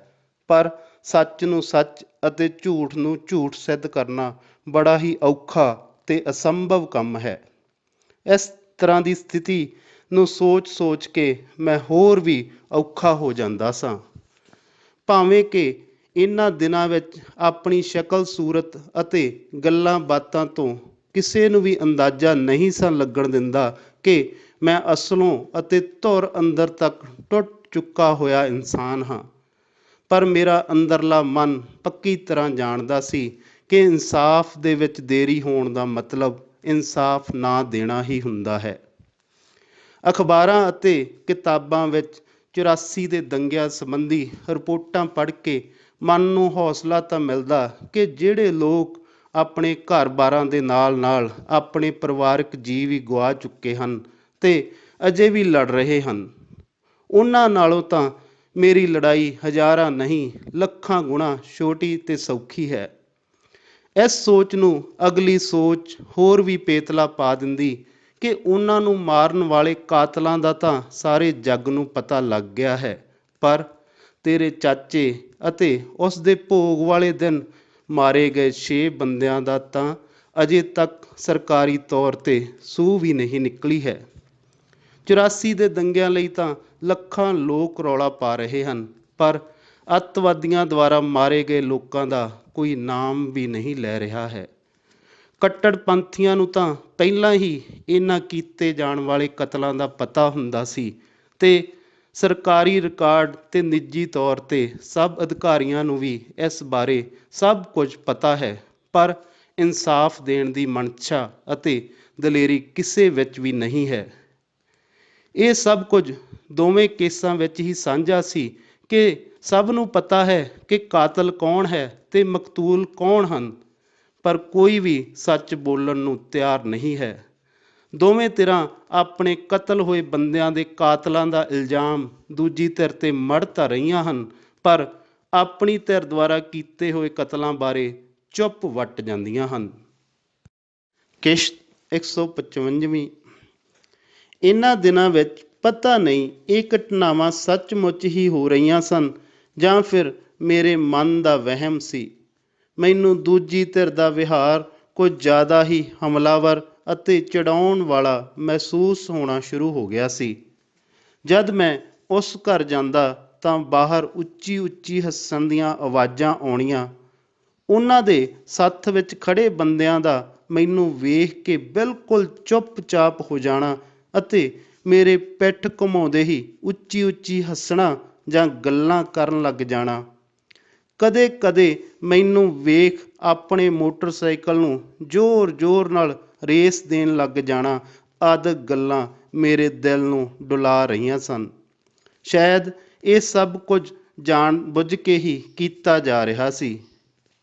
ਪਰ ਸੱਚ ਨੂੰ ਸੱਚ ਅਤੇ ਝੂਠ ਨੂੰ ਝੂਠ ਸਿੱਧ ਕਰਨਾ ਬੜਾ ਹੀ ਔਖਾ ਤੇ ਅਸੰਭਵ ਕੰਮ ਹੈ। ਇਸ ਤਰ੍ਹਾਂ ਦੀ ਸਥਿਤੀ ਨੂੰ ਸੋਚ ਕੇ ਮੈਂ ਹੋਰ ਵੀ ਔਖਾ ਹੋ ਜਾਂਦਾ ਸਾਂ। ਭਾਵੇਂ ਕਿ ਇਹਨਾਂ ਦਿਨਾਂ ਵਿੱਚ ਆਪਣੀ ਸ਼ਕਲ ਸੂਰਤ ਅਤੇ ਗੱਲਾਂ ਬਾਤਾਂ ਤੋਂ ਕਿਸੇ ਨੂੰ ਵੀ ਅੰਦਾਜ਼ਾ ਨਹੀਂ ਸਾਂ ਲੱਗਣ ਦਿੰਦਾ ਕਿ ਮੈਂ ਅਸਲੋਂ ਅਤੇ ਧੁਰ ਅੰਦਰ ਤੱਕ ਟੁੱਟ ਚੁੱਕਾ ਹੋਇਆ ਇਨਸਾਨ ਹਾਂ, ਪਰ ਮੇਰਾ ਅੰਦਰਲਾ ਮਨ ਪੱਕੀ ਤਰ੍ਹਾਂ ਜਾਣਦਾ ਸੀ ਕਿ ਇਨਸਾਫ ਦੇ ਵਿੱਚ ਦੇਰੀ ਹੋਣ ਦਾ ਮਤਲਬ ਇਨਸਾਫ ਨਾ ਦੇਣਾ ਹੀ ਹੁੰਦਾ ਹੈ। ਅਖਬਾਰਾਂ ਅਤੇ ਕਿਤਾਬਾਂ ਵਿੱਚ 84 ਦੇ ਦੰਗਿਆਂ ਸੰਬੰਧੀ ਰਿਪੋਰਟਾਂ ਪੜ੍ਹ ਕੇ ਮਨ ਨੂੰ ਹੌਸਲਾ ਤਾਂ ਮਿਲਦਾ ਕਿ ਜਿਹੜੇ ਲੋਕ ਆਪਣੇ ਘਰ-ਬਾਰਾਂ ਦੇ ਨਾਲ ਆਪਣੇ ਪਰਿਵਾਰਕ ਜੀਅ ਵੀ ਗੁਆ ਚੁੱਕੇ ਹਨ ਤੇ ਅਜੇ ਵੀ ਲੜ ਰਹੇ ਹਨ, ਉਹਨਾਂ ਨਾਲੋਂ ਤਾਂ ਮੇਰੀ ਲੜਾਈ ਹਜ਼ਾਰਾਂ ਨਹੀਂ ਲੱਖਾਂ ਗੁਣਾ ਛੋਟੀ ਤੇ ਸੌਖੀ ਹੈ। ਇਸ ਸੋਚ ਨੂੰ ਅਗਲੀ ਸੋਚ ਹੋਰ ਵੀ ਪੇਤਲਾ ਪਾ ਦਿੰਦੀ ਕਿ ਉਹਨਾਂ ਨੂੰ ਮਾਰਨ ਵਾਲੇ ਕਾਤਲਾਂ ਦਾ ਤਾਂ ਸਾਰੇ ਜੱਗ ਨੂੰ ਪਤਾ ਲੱਗ ਗਿਆ ਹੈ, ਪਰ ਤੇਰੇ ਚਾਚੇ ਅਤੇ ਉਸ ਦੇ ਭੋਗ ਵਾਲੇ ਦਿਨ ਮਾਰੇ ਗਏ 6 ਬੰਦਿਆਂ ਦਾ ਤਾਂ ਅਜੇ ਤੱਕ ਸਰਕਾਰੀ ਤੌਰ 'ਤੇ ਸੂਹ ਵੀ ਨਹੀਂ ਨਿਕਲੀ ਹੈ। 84 ਦੇ ਦੰਗਿਆਂ ਲਈ ਤਾਂ ਲੱਖਾਂ ਲੋਕ ਰੌਲਾ ਪਾ ਰਹੇ ਹਨ, ਪਰ ਅੱਤਵਾਦੀਆਂ ਦੁਆਰਾ ਮਾਰੇ ਗਏ ਲੋਕਾਂ ਦਾ ਕੋਈ ਨਾਮ ਵੀ ਨਹੀਂ ਲੈ ਰਿਹਾ ਹੈ। ਕੱਟੜਪੰਥੀਆਂ ਨੂੰ ਤਾਂ ਪਹਿਲਾਂ ਹੀ ਇਹਨਾਂ ਕੀਤੇ ਜਾਣ ਵਾਲੇ ਕਤਲਾਂ ਦਾ ਪਤਾ ਹੁੰਦਾ ਸੀ ਤੇ ਸਰਕਾਰੀ ਰਿਕਾਰਡ ਤੇ ਨਿੱਜੀ ਤੌਰ ਤੇ ਸਭ ਅਧਿਕਾਰੀਆਂ ਨੂੰ ਵੀ ਇਸ ਬਾਰੇ ਸਭ ਕੁਝ ਪਤਾ ਹੈ, ਪਰ ਇਨਸਾਫ ਦੇਣ ਦੀ ਮਨਸ਼ਾ ਅਤੇ ਦਲੇਰੀ ਕਿਸੇ ਵਿੱਚ ਵੀ ਨਹੀਂ ਹੈ। ਇਹ ਸਭ ਕੁਝ ਦੋਵੇਂ ਕੇਸਾਂ ਵਿੱਚ ਹੀ ਸਾਂਝਾ ਸੀ ਕਿ ਸਭ ਨੂੰ ਪਤਾ ਹੈ ਕਿ ਕਾਤਲ ਕੌਣ ਹੈ ਤੇ ਮਕਤੂਲ ਕੌਣ ਹਨ, ਪਰ ਕੋਈ ਵੀ ਸੱਚ ਬੋਲਣ ਨੂੰ ਤਿਆਰ ਨਹੀਂ ਹੈ। ਦੋਵੇਂ ਧਿਰਾਂ ਆਪਣੇ ਕਤਲ ਹੋਏ ਬੰਦਿਆਂ ਦੇ ਕਾਤਲਾਂ ਦਾ ਇਲਜ਼ਾਮ ਦੂਜੀ ਧਿਰ ਤੇ ਮੜ੍ਹ ਤਾਂ ਰਹੀਆਂ ਹਨ, ਪਰ ਆਪਣੀ ਧਿਰ ਦੁਆਰਾ ਕੀਤੇ ਹੋਏ ਕਤਲਾਂ ਬਾਰੇ ਚੁੱਪ ਵੱਟ ਜਾਂਦੀਆਂ ਹਨ। ਕਿਸ਼ਤ 155ਵੀਂ। ਇਹਨਾਂ ਦਿਨਾਂ ਵਿੱਚ ਪਤਾ ਨਹੀਂ ਇਹ ਘਟਨਾਵਾਂ ਸੱਚਮੁੱਚ ਹੀ ਹੋ ਰਹੀਆਂ ਸਨ ਜਾਂ ਫਿਰ ਮੇਰੇ ਮਨ ਦਾ ਵਹਿਮ ਸੀ। ਮੈਨੂੰ ਦੂਜੀ ਧਿਰ ਦਾ ਵਿਹਾਰ ਕੁਝ ਜ਼ਿਆਦਾ ਹੀ ਹਮਲਾਵਰ ਅਤੇ ਚਿੜਾਉਣ ਵਾਲਾ ਮਹਿਸੂਸ ਹੋਣਾ ਸ਼ੁਰੂ ਹੋ ਗਿਆ ਸੀ। ਜਦ ਮੈਂ ਉਸ ਘਰ ਜਾਂਦਾ ਤਾਂ ਬਾਹਰ ਉੱਚੀ ਉੱਚੀ ਹੱਸਣ ਦੀਆਂ ਆਵਾਜ਼ਾਂ ਆਉਣੀਆਂ। ਉਹਨਾਂ ਦੇ ਸੱਥ ਵਿੱਚ ਖੜ੍ਹੇ ਬੰਦਿਆਂ ਦਾ ਮੈਨੂੰ ਵੇਖ ਕੇ ਬਿਲਕੁਲ ਚੁੱਪਚਾਪ ਹੋ ਜਾਣਾ ਅਤੇ ਮੇਰੇ ਪਿੱਠ ਘੁਮਾਉਂਦੇ ਹੀ ਉੱਚੀ ਉੱਚੀ ਹੱਸਣਾ ਜਾਂ ਗੱਲਾਂ ਕਰਨ ਲੱਗ ਜਾਣਾ। ਕਦੇ ਕਦੇ ਮੈਨੂੰ ਵੇਖ ਆਪਣੇ ਮੋਟਰਸਾਈਕਲ ਨੂੰ ਜ਼ੋਰ-ਜ਼ੋਰ ਨਾਲ ਰੇਸ ਦੇਣ ਲੱਗ ਜਾਣਾ ਆਦਿ ਗੱਲਾਂ ਮੇਰੇ ਦਿਲ ਨੂੰ ਡੁਲਾ ਰਹੀਆਂ ਸਨ। ਸ਼ਾਇਦ ਇਹ ਸਭ ਕੁਝ ਜਾਣ ਬੁੱਝ ਕੇ ਹੀ ਕੀਤਾ ਜਾ ਰਿਹਾ ਸੀ,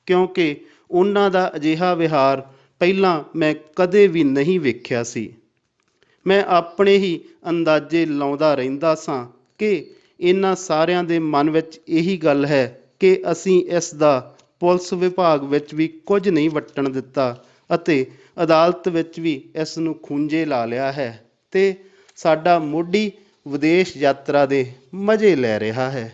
ਕਿਉਂਕਿ ਉਹਨਾਂ ਦਾ ਅਜਿਹਾ ਵਿਹਾਰ ਪਹਿਲਾਂ ਮੈਂ ਕਦੇ ਵੀ ਨਹੀਂ ਵੇਖਿਆ ਸੀ। ਮੈਂ ਆਪਣੇ ਹੀ ਅੰਦਾਜ਼ੇ ਲਾਉਂਦਾ ਰਹਿੰਦਾ ਸਾਂ ਕਿ ਇਹਨਾਂ ਸਾਰਿਆਂ ਦੇ ਮਨ ਵਿੱਚ ਇਹੀ ਗੱਲ ਹੈ ਕਿ ਅਸੀਂ ਇਸ ਦਾ ਪੁਲਿਸ ਵਿਭਾਗ ਵਿੱਚ ਵੀ ਕੁਝ ਨਹੀਂ ਵੱਟਣ ਦਿੱਤਾ ਅਤੇ ਅਦਾਲਤ ਵਿੱਚ ਵੀ ਇਸ ਨੂੰ ਖੂੰਜੇ ਲਾ ਲਿਆ ਹੈ ਤੇ ਸਾਡਾ ਮੋਢੀ ਵਿਦੇਸ਼ ਯਾਤਰਾ ਦੇ ਮਜ਼ੇ ਲੈ ਰਿਹਾ ਹੈ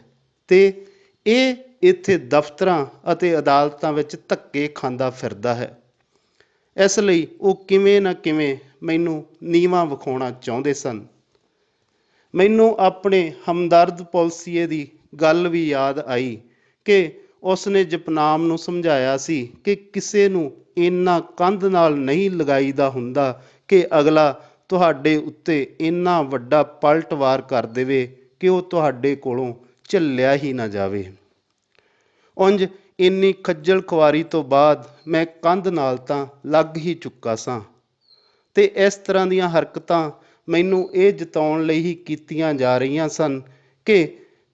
ਤੇ ਇਹ ਇੱਥੇ ਦਫ਼ਤਰਾਂ ਅਤੇ ਅਦਾਲਤਾਂ ਵਿੱਚ ਧੱਕੇ ਖਾਂਦਾ ਫਿਰਦਾ ਹੈ। ਇਸ ਲਈ ਉਹ ਕਿਵੇਂ ਨਾ ਕਿਵੇਂ ਮੈਨੂੰ ਨੀਵਾਂ ਵਿਖਾਉਣਾ ਚਾਹੁੰਦੇ ਸਨ। ਮੈਨੂੰ ਆਪਣੇ ਹਮਦਰਦ ਪੁਲਸੀਏ ਦੀ ਗੱਲ ਵੀ ਯਾਦ ਆਈ ਕਿ ਉਸਨੇ ਜਪਨਾਮ ਨੂੰ ਸਮਝਾਇਆ ਸੀ ਕਿ ਕਿਸੇ ਨੂੰ ਇੰਨਾ ਕੰਧ ਨਾਲ ਨਹੀਂ ਲਗਾਈਦਾ ਹੁੰਦਾ ਕਿ ਅਗਲਾ ਤੁਹਾਡੇ ਉੱਤੇ ਇੰਨਾ ਵੱਡਾ ਪਲਟਵਾਰ ਕਰ ਦੇਵੇ ਕਿ ਉਹ ਤੁਹਾਡੇ ਕੋਲੋਂ ਝੱਲਿਆ ਹੀ ਨਾ ਜਾਵੇ। ਉਂਝ ਇੰਨੀ ਖੱਜਲ ਖੁਆਰੀ ਤੋਂ ਬਾਅਦ ਮੈਂ ਕੰਧ ਨਾਲ ਤਾਂ ਲੱਗ ਹੀ ਚੁੱਕਾ ਸਾਂ ਤੇ ਇਸ ਤਰ੍ਹਾਂ ਦੀਆਂ ਹਰਕਤਾਂ ਮੈਨੂੰ ਇਹ ਜਤਾਉਣ ਲਈ ਹੀ ਕੀਤੀਆਂ ਜਾ ਰਹੀਆਂ ਸਨ ਕਿ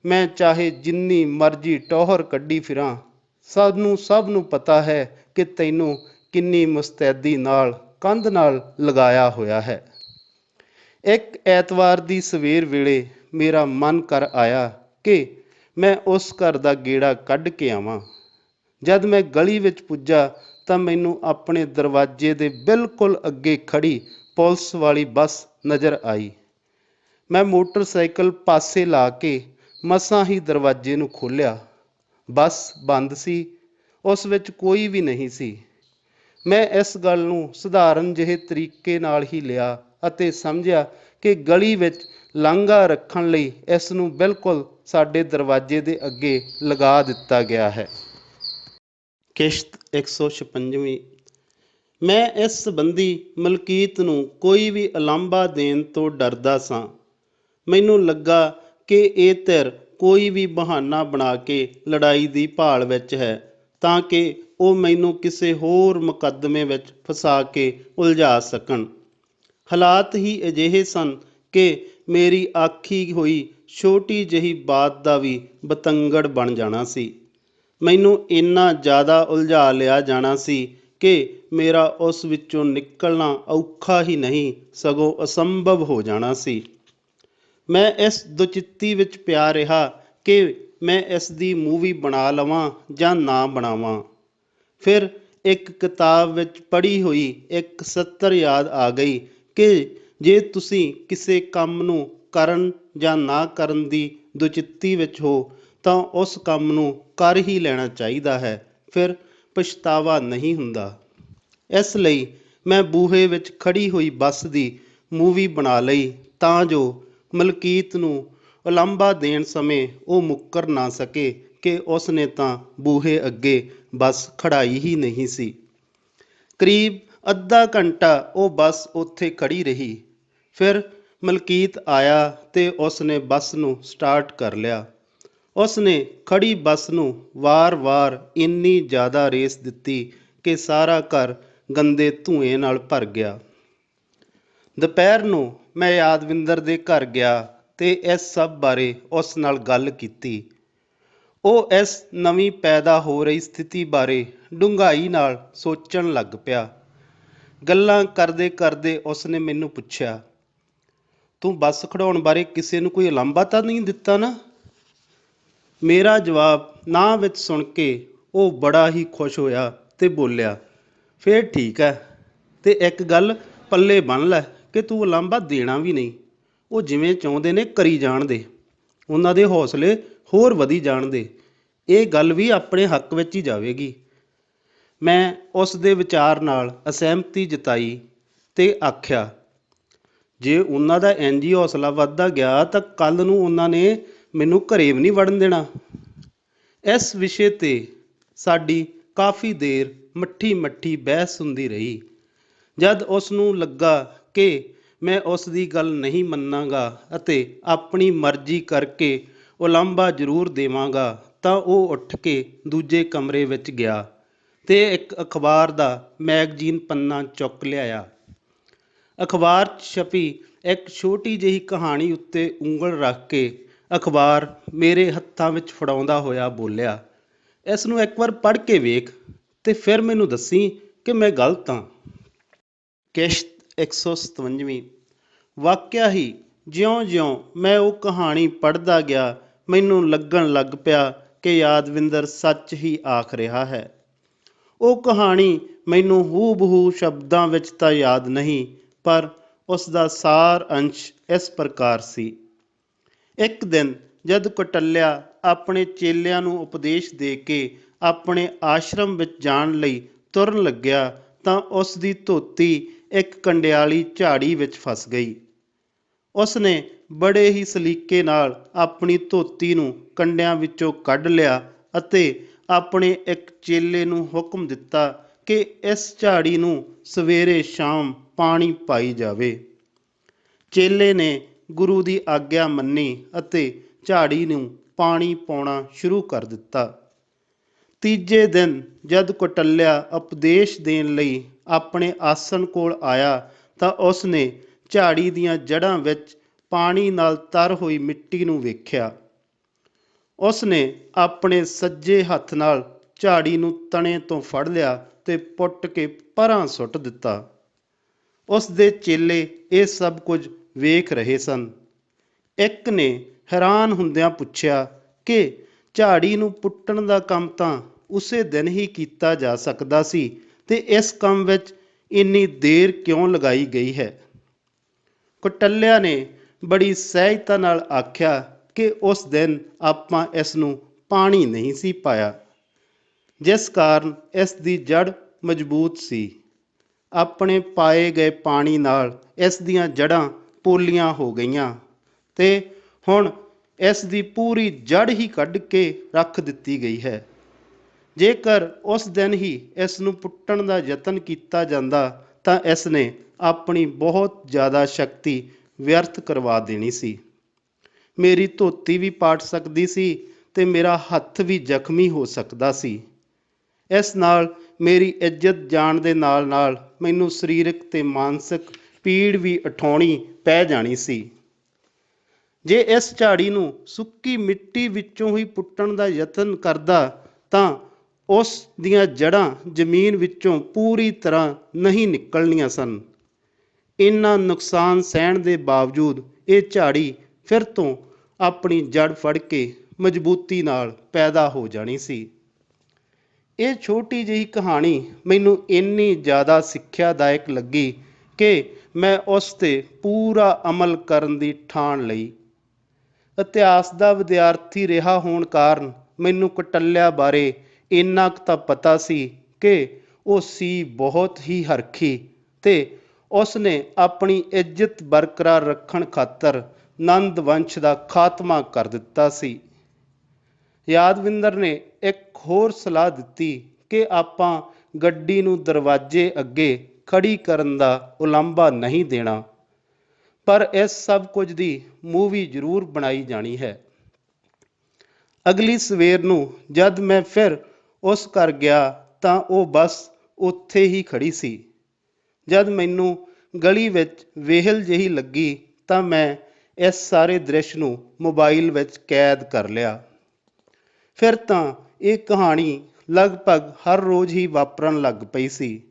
ਮੈਂ ਚਾਹੇ ਜਿੰਨੀ ਮਰਜ਼ੀ ਟੌਹਰ ਕੱਢੀ ਫਿਰਾਂ, ਸਭ ਨੂੰ ਪਤਾ ਹੈ ਕਿ ਤੈਨੂੰ ਕਿੰਨੀ ਮੁਸਤੈਦੀ ਨਾਲ ਕੰਧ ਨਾਲ ਲਗਾਇਆ ਹੋਇਆ ਹੈ। ਇੱਕ ਐਤਵਾਰ ਦੀ ਸਵੇਰ ਵੇਲੇ ਮੇਰਾ ਮਨ ਕਰ ਆਇਆ ਕਿ ਮੈਂ ਉਸ ਘਰ ਦਾ ਗੇੜਾ ਕੱਢ ਕੇ ਆਵਾਂ। ਜਦ ਮੈਂ ਗਲੀ ਵਿੱਚ ਪੁੱਜਾ ਤਾਂ ਮੈਨੂੰ ਆਪਣੇ ਦਰਵਾਜ਼ੇ ਦੇ ਬਿਲਕੁਲ ਅੱਗੇ ਖੜ੍ਹੀ ਪੁਲਿਸ ਵਾਲੀ ਬੱਸ ਨਜ਼ਰ ਆਈ। ਮੈਂ ਮੋਟਰਸਾਈਕਲ ਪਾਸੇ ਲਾ ਕੇ ਮਸਾਂ ਹੀ ਦਰਵਾਜ਼ੇ ਨੂੰ ਖੋਲ੍ਹਿਆ। ਬੱਸ ਬੰਦ ਸੀ, ਉਸ ਵਿੱਚ ਕੋਈ ਵੀ ਨਹੀਂ ਸੀ। ਮੈਂ ਇਸ ਗੱਲ ਨੂੰ ਸਧਾਰਨ ਜਿਹੇ ਤਰੀਕੇ ਨਾਲ ਹੀ ਲਿਆ ਅਤੇ ਸਮਝਿਆ ਕਿ ਗਲੀ ਵਿੱਚ ਲਾਂਘਾ ਰੱਖਣ ਲਈ ਇਸ ਨੂੰ ਬਿਲਕੁਲ ਸਾਡੇ ਦਰਵਾਜ਼ੇ ਦੇ ਅੱਗੇ ਲਗਾ ਦਿੱਤਾ ਗਿਆ ਹੈ। ਕਿਸ਼ਤ 156ਵੀਂ। ਮੈਂ ਇਸ ਸੰਬੰਧੀ ਮਲਕੀਤ ਨੂੰ ਕੋਈ ਵੀ ਉਲਾਂਭਾ ਦੇਣ ਤੋਂ ਡਰਦਾ ਸਾਂ। ਮੈਨੂੰ ਲੱਗਾ ਕਿ ਇਹ ਧਿਰ ਕੋਈ ਵੀ ਬਹਾਨਾ ਬਣਾ ਕੇ ਲੜਾਈ ਦੀ ਭਾਲ ਵਿੱਚ ਹੈ ਤਾਂ ਕਿ ਉਹ ਮੈਨੂੰ ਕਿਸੇ ਹੋਰ ਮੁਕੱਦਮੇ ਵਿੱਚ ਫਸਾ ਕੇ ਉਲਝਾ ਸਕਣ। ਹਾਲਾਤ ਹੀ ਅਜਿਹੇ ਸਨ ਕਿ ਮੇਰੀ ਆਖੀ ਹੋਈ ਛੋਟੀ ਜਿਹੀ ਬਾਤ ਦਾ ਵੀ ਬਤੰਗੜ ਬਣ ਜਾਣਾ ਸੀ। ਮੈਨੂੰ ਇੰਨਾ ਜ਼ਿਆਦਾ ਉਲਝਾ ਲਿਆ ਜਾਣਾ ਸੀ ਕਿ ਮੇਰਾ ਉਸ ਵਿੱਚੋਂ ਨਿਕਲਣਾ ਔਖਾ ਹੀ ਨਹੀਂ ਸਗੋਂ ਅਸੰਭਵ ਹੋ ਜਾਣਾ ਸੀ। ਮੈਂ ਇਸ ਦੁਚਿੱਤੀ ਵਿੱਚ ਪਿਆ ਰਿਹਾ ਕਿ ਮੈਂ ਇਸ ਦੀ ਮੂਵੀ ਬਣਾ ਲਵਾਂ ਜਾਂ ਨਾ ਬਣਾਵਾਂ। ਫਿਰ ਇੱਕ ਕਿਤਾਬ ਵਿੱਚ ਪੜ੍ਹੀ ਹੋਈ ਇੱਕ ਸਤਰ ਯਾਦ ਆ ਗਈ ਕਿ ਜੇ ਤੁਸੀਂ ਕਿਸੇ ਕੰਮ ਨੂੰ ਕਰਨ ਜਾਂ ਨਾ ਕਰਨ ਦੀ ਦੁਚਿੱਤੀ ਵਿੱਚ ਹੋ ਤਾਂ ਉਸ ਕੰਮ ਨੂੰ ਕਰ ਹੀ ਲੈਣਾ ਚਾਹੀਦਾ ਹੈ, ਫਿਰ ਪਛਤਾਵਾ ਨਹੀਂ ਹੁੰਦਾ। ਇਸ ਲਈ ਮੈਂ ਬੂਹੇ ਵਿੱਚ ਖੜ੍ਹੀ ਹੋਈ ਬੱਸ ਦੀ ਮੂਵੀ ਬਣਾ ਲਈ ਤਾਂ ਜੋ ਮਲਕੀਤ ਨੂੰ ਉਲਾਂਭਾ ਦੇਣ ਸਮੇਂ ਉਹ ਮੁੱਕਰ ਨਾ ਸਕੇ ਕਿ ਉਸਨੇ ਤਾਂ ਬੂਹੇ ਅੱਗੇ ਬੱਸ ਖੜਾਈ ਹੀ ਨਹੀਂ ਸੀ। ਕਰੀਬ ਅੱਧਾ ਘੰਟਾ ਉਹ ਬੱਸ ਉੱਥੇ ਖੜ੍ਹੀ ਰਹੀ। ਫਿਰ ਮਲਕੀਤ ਆਇਆ ਤੇ ਉਸ ਨੇ ਬੱਸ ਨੂੰ ਸਟਾਰਟ ਕਰ ਲਿਆ। ਉਸ ਨੇ ਖੜ੍ਹੀ ਬੱਸ ਨੂੰ ਵਾਰ-ਵਾਰ ਇੰਨੀ ਜ਼ਿਆਦਾ ਰੇਸ ਦਿੱਤੀ ਕਿ ਸਾਰਾ ਘਰ ਗੰਦੇ ਧੂੰਏਂ ਨਾਲ ਭਰ ਗਿਆ। ਦੁਪਹਿਰ ਨੂੰ ਮੈਂ ਯਾਦਵਿੰਦਰ ਦੇ ਘਰ ਗਿਆ ਤੇ ਇਸ ਸਭ ਬਾਰੇ ਉਸ ਨਾਲ ਗੱਲ ਕੀਤੀ। ਉਹ ਇਸ ਨਵੀਂ ਪੈਦਾ ਹੋ ਰਹੀ ਸਥਿਤੀ ਬਾਰੇ ਡੂੰਘਾਈ ਨਾਲ ਸੋਚਣ ਲੱਗ ਪਿਆ। ਗੱਲਾਂ ਕਰਦੇ ਕਰਦੇ ਉਸ ਨੇ ਮੈਨੂੰ ਪੁੱਛਿਆ, ਤੂੰ ਬੱਸ ਖੜਾਉਣ ਬਾਰੇ ਕਿਸੇ ਨੂੰ ਕੋਈ ਉਲਾਂਭਾ ਤਾਂ ਨਹੀਂ ਦਿੱਤਾ ਨਾ? ਮੇਰਾ ਜਵਾਬ ਨਾ ਵਿੱਚ ਸੁਣ ਕੇ ਉਹ ਬੜਾ ਹੀ ਖੁਸ਼ ਹੋਇਆ ਤੇ ਬੋਲਿਆ, ਫੇਰ ਠੀਕ ਹੈ, ਤੇ ਇੱਕ ਗੱਲ ਪੱਲੇ ਬੰਨ੍ਹ ਲੈ ਕਿ ਤੂੰ ਉਲਾਂਭਾ ਦੇਣਾ ਵੀ ਨਹੀਂ। ਉਹ ਜਿਵੇਂ ਚਾਹੁੰਦੇ ਨੇ ਕਰੀ ਜਾਣ ਦੇ, ਉਹਨਾਂ ਦੇ ਹੌਸਲੇ ਹੋਰ ਵਧੀ ਜਾਣ ਦੇ, ਇਹ ਗੱਲ ਵੀ ਆਪਣੇ ਹੱਕ ਵਿੱਚ ਹੀ ਜਾਵੇਗੀ। ਮੈਂ ਉਸ ਦੇ ਵਿਚਾਰ ਨਾਲ ਅਸਹਿਮਤੀ ਜਤਾਈ ਤੇ ਆਖਿਆ, ਜੇ ਉਹਨਾਂ ਦਾ ਇੰਝ ਹੀ ਹੌਸਲਾ ਵੱਧਦਾ ਗਿਆ ਤਾਂ ਕੱਲ੍ਹ ਨੂੰ ਉਹਨਾਂ ਨੇ ਮੈਨੂੰ ਘਰੇ ਵੀ ਨਹੀਂ ਵੜਨ ਦੇਣਾ। ਇਸ ਵਿਸ਼ੇ 'ਤੇ ਸਾਡੀ ਕਾਫੀ ਦੇਰ ਮੱਠੀ ਬਹਿਸ ਹੁੰਦੀ ਰਹੀ। ਜਦ ਉਸ ਨੂੰ ਲੱਗਾ ਕਿ ਮੈਂ ਉਸ ਦੀ ਗੱਲ ਨਹੀਂ ਮੰਨਾਂਗਾ ਅਤੇ ਆਪਣੀ ਮਰਜ਼ੀ ਕਰਕੇ ਉਲਾਂਭਾ ਜ਼ਰੂਰ ਦੇਵਾਂਗਾ ਤਾਂ ਉਹ ਉੱਠ ਕੇ ਦੂਜੇ ਕਮਰੇ ਵਿੱਚ ਗਿਆ ਤੇ ਇੱਕ ਅਖਬਾਰ ਦਾ ਮੈਗਜ਼ੀਨ ਪੰਨਾ ਚੁੱਕ ਲਿਆਇਆ। ਅਖਬਾਰ 'ਚ ਛਪੀ ਇੱਕ ਛੋਟੀ ਜਿਹੀ ਕਹਾਣੀ ਉੱਤੇ ਉਂਗਲ ਰੱਖ ਕੇ ਅਖਬਾਰ ਮੇਰੇ ਹੱਥਾਂ ਵਿੱਚ ਫੜਾਉਂਦਾ ਹੋਇਆ ਬੋਲਿਆ, ਇਸ ਨੂੰ ਇੱਕ ਵਾਰ ਪੜ੍ਹ ਕੇ ਵੇਖ ਤੇ ਫਿਰ ਮੈਨੂੰ ਦੱਸੀ ਕਿ ਮੈਂ ਗਲਤ ਹਾਂ। ਕਿਸ਼ਤ 157। ਵਾਕਿਆ ਹੀ ਜਿਉਂ-ਜਿਉਂ ਮੈਂ ਉਹ ਕਹਾਣੀ ਪੜ੍ਹਦਾ ਗਿਆ ਮੈਨੂੰ ਲੱਗਣ ਲੱਗ ਪਿਆ ਕਿ ਯਾਦਵਿੰਦਰ ਸੱਚ ਹੀ ਆਖ ਰਿਹਾ ਹੈ। ਉਹ ਕਹਾਣੀ ਮੈਨੂੰ ਹੂ-ਬਹੂ ਸ਼ਬਦਾਂ ਵਿੱਚ ਤਾਂ ਯਾਦ ਨਹੀਂ, ਪਰ ਉਸ ਦਾ ਸਾਰ ਅੰਸ਼ ਇਸ ਪ੍ਰਕਾਰ ਸੀ। ਇੱਕ ਦਿਨ ਜਦ ਕੌਟਲਿਆ ਆਪਣੇ ਚੇਲਿਆਂ ਨੂੰ ਉਪਦੇਸ਼ ਦੇ ਕੇ ਆਪਣੇ ਆਸ਼ਰਮ ਵਿੱਚ ਜਾਣ ਲਈ ਤੁਰਨ ਲੱਗਿਆ ਤਾਂ ਉਸ ਦੀ ਧੋਤੀ ਇੱਕ ਕੰਡਿਆਲੀ ਝਾੜੀ ਵਿੱਚ ਫਸ ਗਈ। ਉਸ ਨੇ ਬੜੇ ਹੀ ਸਲੀਕੇ ਨਾਲ ਆਪਣੀ ਧੋਤੀ ਨੂੰ ਕੰਡਿਆਂ ਵਿੱਚੋਂ ਕੱਢ ਲਿਆ ਅਤੇ ਆਪਣੇ ਇੱਕ ਚੇਲੇ ਨੂੰ ਹੁਕਮ ਦਿੱਤਾ ਕਿ ਇਸ ਝਾੜੀ ਨੂੰ ਸਵੇਰੇ ਸ਼ਾਮ ਪਾਣੀ ਪਾਈ ਜਾਵੇ। ਚੇਲੇ ਨੇ ਗੁਰੂ ਦੀ ਆਗਿਆ ਮੰਨੀ ਅਤੇ ਝਾੜੀ ਨੂੰ ਪਾਣੀ ਪਾਉਣਾ ਸ਼ੁਰੂ ਕਰ ਦਿੱਤਾ। ਤੀਜੇ ਦਿਨ ਜਦ ਕੌਟਲਿਆ ਉਪਦੇਸ਼ ਦੇਣ ਲਈ ਆਪਣੇ ਆਸਣ ਕੋਲ ਆਇਆ ਤਾਂ ਉਸ ਨੇ ਝਾੜੀ ਦੀਆਂ ਜੜ੍ਹਾਂ ਵਿੱਚ ਪਾਣੀ ਨਾਲ ਤਰ ਹੋਈ ਮਿੱਟੀ ਨੂੰ ਵੇਖਿਆ। ਉਸ ਨੇ ਆਪਣੇ ਸੱਜੇ ਹੱਥ ਨਾਲ ਝਾੜੀ ਨੂੰ ਤਣੇ ਤੋਂ ਫੜ ਲਿਆ ਤੇ ਪੁੱਟ ਕੇ ਪਰਾਂ ਸੁੱਟ ਦਿੱਤਾ। ਉਸ ਦੇ ਚੇਲੇ ਇਹ ਸਭ ਕੁਝ ਵੇਖ ਰਹੇ ਸਨ। ਇੱਕ ਨੇ ਹੈਰਾਨ ਹੁੰਦਿਆਂ ਪੁੱਛਿਆ ਕਿ ਝਾੜੀ ਨੂੰ ਪੁੱਟਣ ਦਾ ਕੰਮ ਤਾਂ ਉਸੇ ਦਿਨ ਹੀ ਕੀਤਾ ਜਾ ਸਕਦਾ ਸੀ ਤੇ ਇਸ ਕੰਮ ਵਿੱਚ ਇੰਨੀ ਦੇਰ ਕਿਉਂ ਲਗਾਈ ਗਈ ਹੈ? ਕੌਟਲਿਆ ਨੇ ਬੜੀ ਸਹਿਜਤਾ ਨਾਲ ਆਖਿਆ ਕਿ ਉਸ ਦਿਨ ਆਪਾਂ ਇਸ ਨੂੰ ਪਾਣੀ ਨਹੀਂ ਸੀ ਪਾਇਆ, ਜਿਸ ਕਾਰਨ ਇਸ ਦੀ ਜੜ੍ਹ ਮਜ਼ਬੂਤ ਸੀ। ਆਪਣੇ ਪਾਏ ਗਏ ਪਾਣੀ ਨਾਲ ਇਸ ਦੀਆਂ ਜੜ੍ਹਾਂ ਪੋਲੀਆਂ ਹੋ ਗਈਆਂ ਤੇ ਹੁਣ ਇਸ ਦੀ ਪੂਰੀ ਜੜ੍ਹ ਹੀ ਕੱਢ ਕੇ ਰੱਖ ਦਿੱਤੀ ਗਈ ਹੈ। ਜੇਕਰ ਉਸ ਦਿਨ ਹੀ ਇਸ ਨੂੰ ਪੁੱਟਣ ਦਾ ਯਤਨ ਕੀਤਾ ਜਾਂਦਾ ਤਾਂ ਇਸ ਨੇ ਆਪਣੀ ਬਹੁਤ ਜ਼ਿਆਦਾ ਸ਼ਕਤੀ ਵਿਅਰਥ ਕਰਵਾ ਦੇਣੀ ਸੀ। ਮੇਰੀ ਧੋਤੀ ਵੀ ਪਾਟ ਸਕਦੀ ਸੀ ਤੇ ਮੇਰਾ ਹੱਥ ਵੀ ਜ਼ਖਮੀ ਹੋ ਸਕਦਾ ਸੀ। ਇਸ ਨਾਲ ਮੇਰੀ ਇੱਜ਼ਤ ਜਾਣ ਦੇ ਨਾਲ ਮੈਨੂੰ ਸਰੀਰਕ ਤੇ ਮਾਨਸਿਕ ਪੀੜ ਵੀ ਉਠਾਉਣੀ ਪੈ ਜਾਣੀ ਸੀ। ਜੇ ਇਸ ਝਾੜੀ ਨੂੰ ਸੁੱਕੀ ਮਿੱਟੀ ਵਿੱਚੋਂ ਹੀ ਪੁੱਟਣ ਦਾ ਯਤਨ ਕਰਦਾ ਤਾਂ ਉਸ ਦੀਆਂ ਜੜ੍ਹਾਂ ਜ਼ਮੀਨ ਵਿੱਚੋਂ ਪੂਰੀ ਤਰ੍ਹਾਂ ਨਹੀਂ ਨਿਕਲਣੀਆਂ ਸਨ। ਇੰਨਾ ਨੁਕਸਾਨ ਸਹਿਣ ਦੇ ਬਾਵਜੂਦ ਇਹ ਝਾੜੀ ਫਿਰ ਤੋਂ ਆਪਣੀ ਜੜ੍ਹ ਫੜ ਕੇ ਮਜ਼ਬੂਤੀ ਨਾਲ ਪੈਦਾ ਹੋ ਜਾਣੀ ਸੀ। ਇਹ ਛੋਟੀ ਜਿਹੀ ਕਹਾਣੀ ਮੈਨੂੰ ਇੰਨੀ ਜ਼ਿਆਦਾ ਸਿੱਖਿਆਦਾਇਕ ਲੱਗੀ ਕਿ ਮੈਂ ਉਸ 'ਤੇ ਪੂਰਾ ਅਮਲ ਕਰਨ ਦੀ ਠਾਣ ਲਈ। ਇਤਿਹਾਸ ਦਾ ਵਿਦਿਆਰਥੀ ਰਿਹਾ ਹੋਣ ਕਾਰਨ ਮੈਨੂੰ ਕੌਟਲਿਆ ਬਾਰੇ ਇੰਨਾ ਕੁ ਤਾਂ ਪਤਾ ਸੀ ਕਿ ਉਹ ਸੀ ਬਹੁਤ ਹੀ ਹਰਖੀ ਤੇ ਉਸ ਨੇ ਆਪਣੀ ਇੱਜ਼ਤ ਬਰਕਰਾਰ ਰੱਖਣ ਖਾਤਰ ਨੰਦ ਵੰਸ਼ ਦਾ ਖਾਤਮਾ ਕਰ ਦਿੱਤਾ ਸੀ। ਯਾਦਵਿੰਦਰ ਨੇ ਇੱਕ ਹੋਰ ਸਲਾਹ ਦਿੱਤੀ ਕਿ ਆਪਾਂ ਗੱਡੀ ਨੂੰ ਦਰਵਾਜ਼ੇ ਅੱਗੇ ਖੜੀ ਕਰਨ ਦਾ ਉਲਾਂਭਾ ਨਹੀਂ ਦੇਣਾ, ਪਰ ਇਸ ਸਭ ਕੁਝ ਦੀ ਮੂਵੀ ਜ਼ਰੂਰ ਬਣਾਈ ਜਾਣੀ ਹੈ। ਅਗਲੀ ਸਵੇਰ ਨੂੰ ਜਦ ਮੈਂ ਫਿਰ ਉਸ ਘਰ ਗਿਆ ਤਾਂ ਉਹ ਬੱਸ ਉੱਥੇ ਹੀ ਖੜੀ ਸੀ। ਜਦ ਮੈਨੂੰ ਗਲੀ ਵਿੱਚ ਵੇਹਲ ਜਿਹੀ ਲੱਗੀ ਤਾਂ ਮੈਂ ਇਸ ਸਾਰੇ ਦ੍ਰਿਸ਼ ਨੂੰ ਮੋਬਾਈਲ ਵਿੱਚ ਕੈਦ ਕਰ ਲਿਆ। ਫਿਰ ਤਾਂ ਇਹ ਕਹਾਣੀ ਲਗਭਗ ਹਰ ਰੋਜ਼ ਹੀ ਵਾਪਰਨ ਲੱਗ ਪਈ ਸੀ।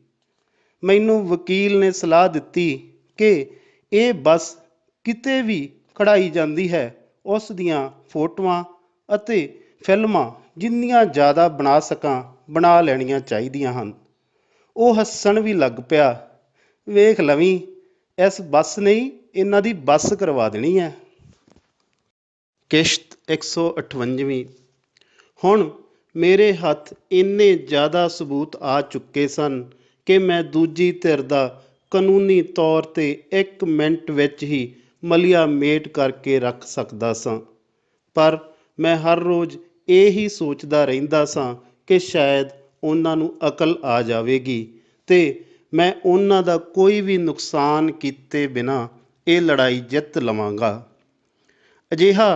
ਮੈਨੂੰ ਵਕੀਲ ਨੇ ਸਲਾਹ ਦਿੱਤੀ ਕਿ ਇਹ ਬੱਸ ਕਿਤੇ ਵੀ ਖੜਾਈ ਜਾਂਦੀ ਹੈ ਉਸ ਦੀਆਂ ਫੋਟੋਆਂ ਅਤੇ ਫਿਲਮਾਂ ਜਿੰਨੀਆਂ ਜ਼ਿਆਦਾ ਬਣਾ ਸਕਾਂ ਬਣਾ ਲੈਣੀਆਂ ਚਾਹੀਦੀਆਂ ਹਨ। ਉਹ ਹੱਸਣ ਵੀ ਲੱਗ ਪਿਆ। ਵੇਖ ਲਵੀਂ, ਇਸ ਬੱਸ ਨੇ ਹੀ ਇਹਨਾਂ ਦੀ ਬੱਸ ਕਰਵਾ ਦੇਣੀ ਹੈ। ਕਿਸ਼ਤ 158ਵੀਂ। ਹੁਣ ਮੇਰੇ ਹੱਥ ਇੰਨੇ ਜ਼ਿਆਦਾ ਸਬੂਤ ਆ ਚੁੱਕੇ ਸਨ ਕਿ ਮੈਂ ਦੂਜੀ ਧਿਰ ਦਾ ਕਾਨੂੰਨੀ ਤੌਰ 'ਤੇ 1 ਮਿੰਟ ਵਿੱਚ ਹੀ ਮਲੀਆ ਮੇਟ ਕਰਕੇ ਰੱਖ ਸਕਦਾ ਸਾਂ। ਪਰ ਮੈਂ ਹਰ ਰੋਜ਼ ਇਹ ਹੀ ਸੋਚਦਾ ਰਹਿੰਦਾ ਸਾਂ ਕਿ ਸ਼ਾਇਦ ਉਹਨਾਂ ਨੂੰ ਅਕਲ ਆ ਜਾਵੇਗੀ ਅਤੇ ਮੈਂ ਉਹਨਾਂ ਦਾ ਕੋਈ ਵੀ ਨੁਕਸਾਨ ਕੀਤੇ ਬਿਨਾਂ ਇਹ ਲੜਾਈ ਜਿੱਤ ਲਵਾਂਗਾ। ਅਜਿਹਾ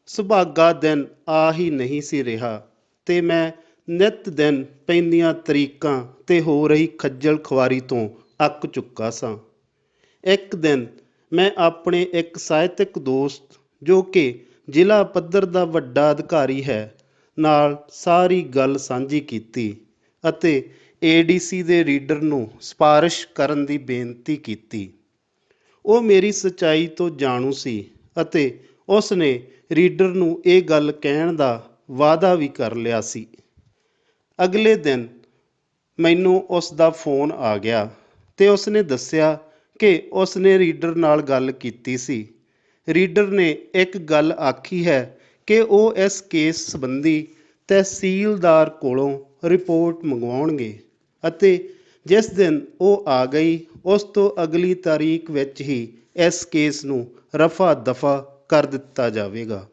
ਸੁਭਾਗਾ ਦਿਨ ਆ ਹੀ ਨਹੀਂ ਸੀ ਰਿਹਾ ਅਤੇ ਮੈਂ ਨਿੱਤ ਦਿਨ ਪੈਂਦੀਆਂ ਤਰੀਕਾਂ ਅਤੇ ਹੋ ਰਹੀ ਖੱਜਲ ਖੁਆਰੀ ਤੋਂ ਅੱਕ ਚੁੱਕਾ ਸਾਂ। ਇੱਕ ਦਿਨ ਮੈਂ ਆਪਣੇ ਇੱਕ ਸਾਹਿਤਕ ਦੋਸਤ, ਜੋ ਕਿ ਜ਼ਿਲ੍ਹਾ ਪੱਧਰ ਦਾ ਵੱਡਾ ਅਧਿਕਾਰੀ ਹੈ, ਨਾਲ ਸਾਰੀ ਗੱਲ ਸਾਂਝੀ ਕੀਤੀ ਅਤੇ ADC ਦੇ ਰੀਡਰ ਨੂੰ ਸਿਫਾਰਸ਼ ਕਰਨ ਦੀ ਬੇਨਤੀ ਕੀਤੀ। ਉਹ ਮੇਰੀ ਸੱਚਾਈ ਤੋਂ ਜਾਣੂ ਸੀ ਅਤੇ ਉਸ ਨੇ ਰੀਡਰ ਨੂੰ ਇਹ ਗੱਲ ਕਹਿਣ ਦਾ ਵਾਅਦਾ ਵੀ ਕਰ ਲਿਆ ਸੀ। ਅਗਲੇ ਦਿਨ ਮੈਨੂੰ ਉਸ ਦਾ ਫੋਨ ਆ ਗਿਆ ਅਤੇ ਉਸ ਨੇ ਦੱਸਿਆ ਕਿ ਉਸ ਨੇ ਰੀਡਰ ਨਾਲ ਗੱਲ ਕੀਤੀ ਸੀ। ਰੀਡਰ ਨੇ ਇੱਕ ਗੱਲ ਆਖੀ ਹੈ ਕਿ ਉਹ ਇਸ ਕੇਸ ਸੰਬੰਧੀ ਤਹਿਸੀਲਦਾਰ ਕੋਲੋਂ ਰਿਪੋਰਟ ਮੰਗਵਾਉਣਗੇ ਅਤੇ ਜਿਸ ਦਿਨ ਉਹ ਆ ਗਈ ਉਸ ਤੋਂ ਅਗਲੀ ਤਾਰੀਖ ਵਿੱਚ ਹੀ ਇਸ ਕੇਸ ਨੂੰ ਰਫਾ ਦਫਾ ਕਰ ਦਿੱਤਾ ਜਾਵੇਗਾ।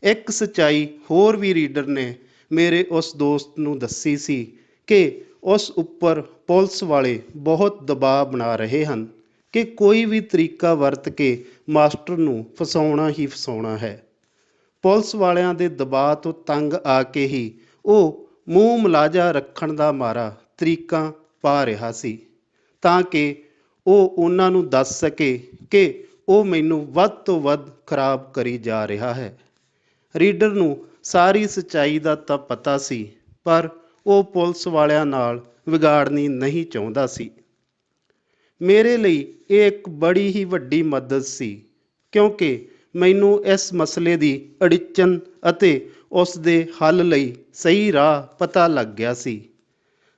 ਇੱਕ ਸੱਚਾਈ ਹੋਰ ਵੀ ਰੀਡਰ ਨੇ ਮੇਰੇ ਉਸ ਦੋਸਤ ਨੂੰ ਦੱਸੀ ਸੀ ਕਿ ਉਸ ਉੱਪਰ ਪੁਲਿਸ ਵਾਲੇ ਬਹੁਤ ਦਬਾਅ ਬਣਾ ਰਹੇ ਹਨ ਕਿ ਕੋਈ ਵੀ ਤਰੀਕਾ ਵਰਤ ਕੇ ਮਾਸਟਰ ਨੂੰ ਫਸਾਉਣਾ ਹੀ ਫਸਾਉਣਾ ਹੈ। ਪੁਲਿਸ ਵਾਲਿਆਂ ਦੇ ਦਬਾਅ ਤੋਂ ਤੰਗ ਆ ਕੇ ਹੀ ਉਹ ਮੂੰਹ ਮੁਲਾਜ਼ਾ ਰੱਖਣ ਦਾ ਮਾਰਾ ਤਰੀਕਾਂ ਪਾ ਰਿਹਾ ਸੀ ਤਾਂ ਕਿ ਉਹ ਉਹਨਾਂ ਨੂੰ ਦੱਸ ਸਕੇ ਕਿ ਉਹ ਮੈਨੂੰ ਵੱਧ ਤੋਂ ਵੱਧ ਖਰਾਬ ਕਰੀ ਜਾ ਰਿਹਾ ਹੈ। ਰੀਡਰ ਨੂੰ ਸਾਰੀ ਸੱਚਾਈ ਦਾ ਤਾਂ ਪਤਾ ਸੀ, ਪਰ ਉਹ ਪੁਲਿਸ ਵਾਲਿਆਂ ਨਾਲ ਵਿਗਾੜਨੀ ਨਹੀਂ ਚਾਹੁੰਦਾ ਸੀ। ਮੇਰੇ ਲਈ ਇਹ ਇੱਕ ਬੜੀ ਹੀ ਵੱਡੀ ਮਦਦ ਸੀ ਕਿਉਂਕਿ ਮੈਨੂੰ ਇਸ ਮਸਲੇ ਦੀ ਅੜਿੱਚਨ ਅਤੇ ਉਸ ਦੇ ਹੱਲ ਲਈ ਸਹੀ ਰਾਹ ਪਤਾ ਲੱਗ ਗਿਆ ਸੀ।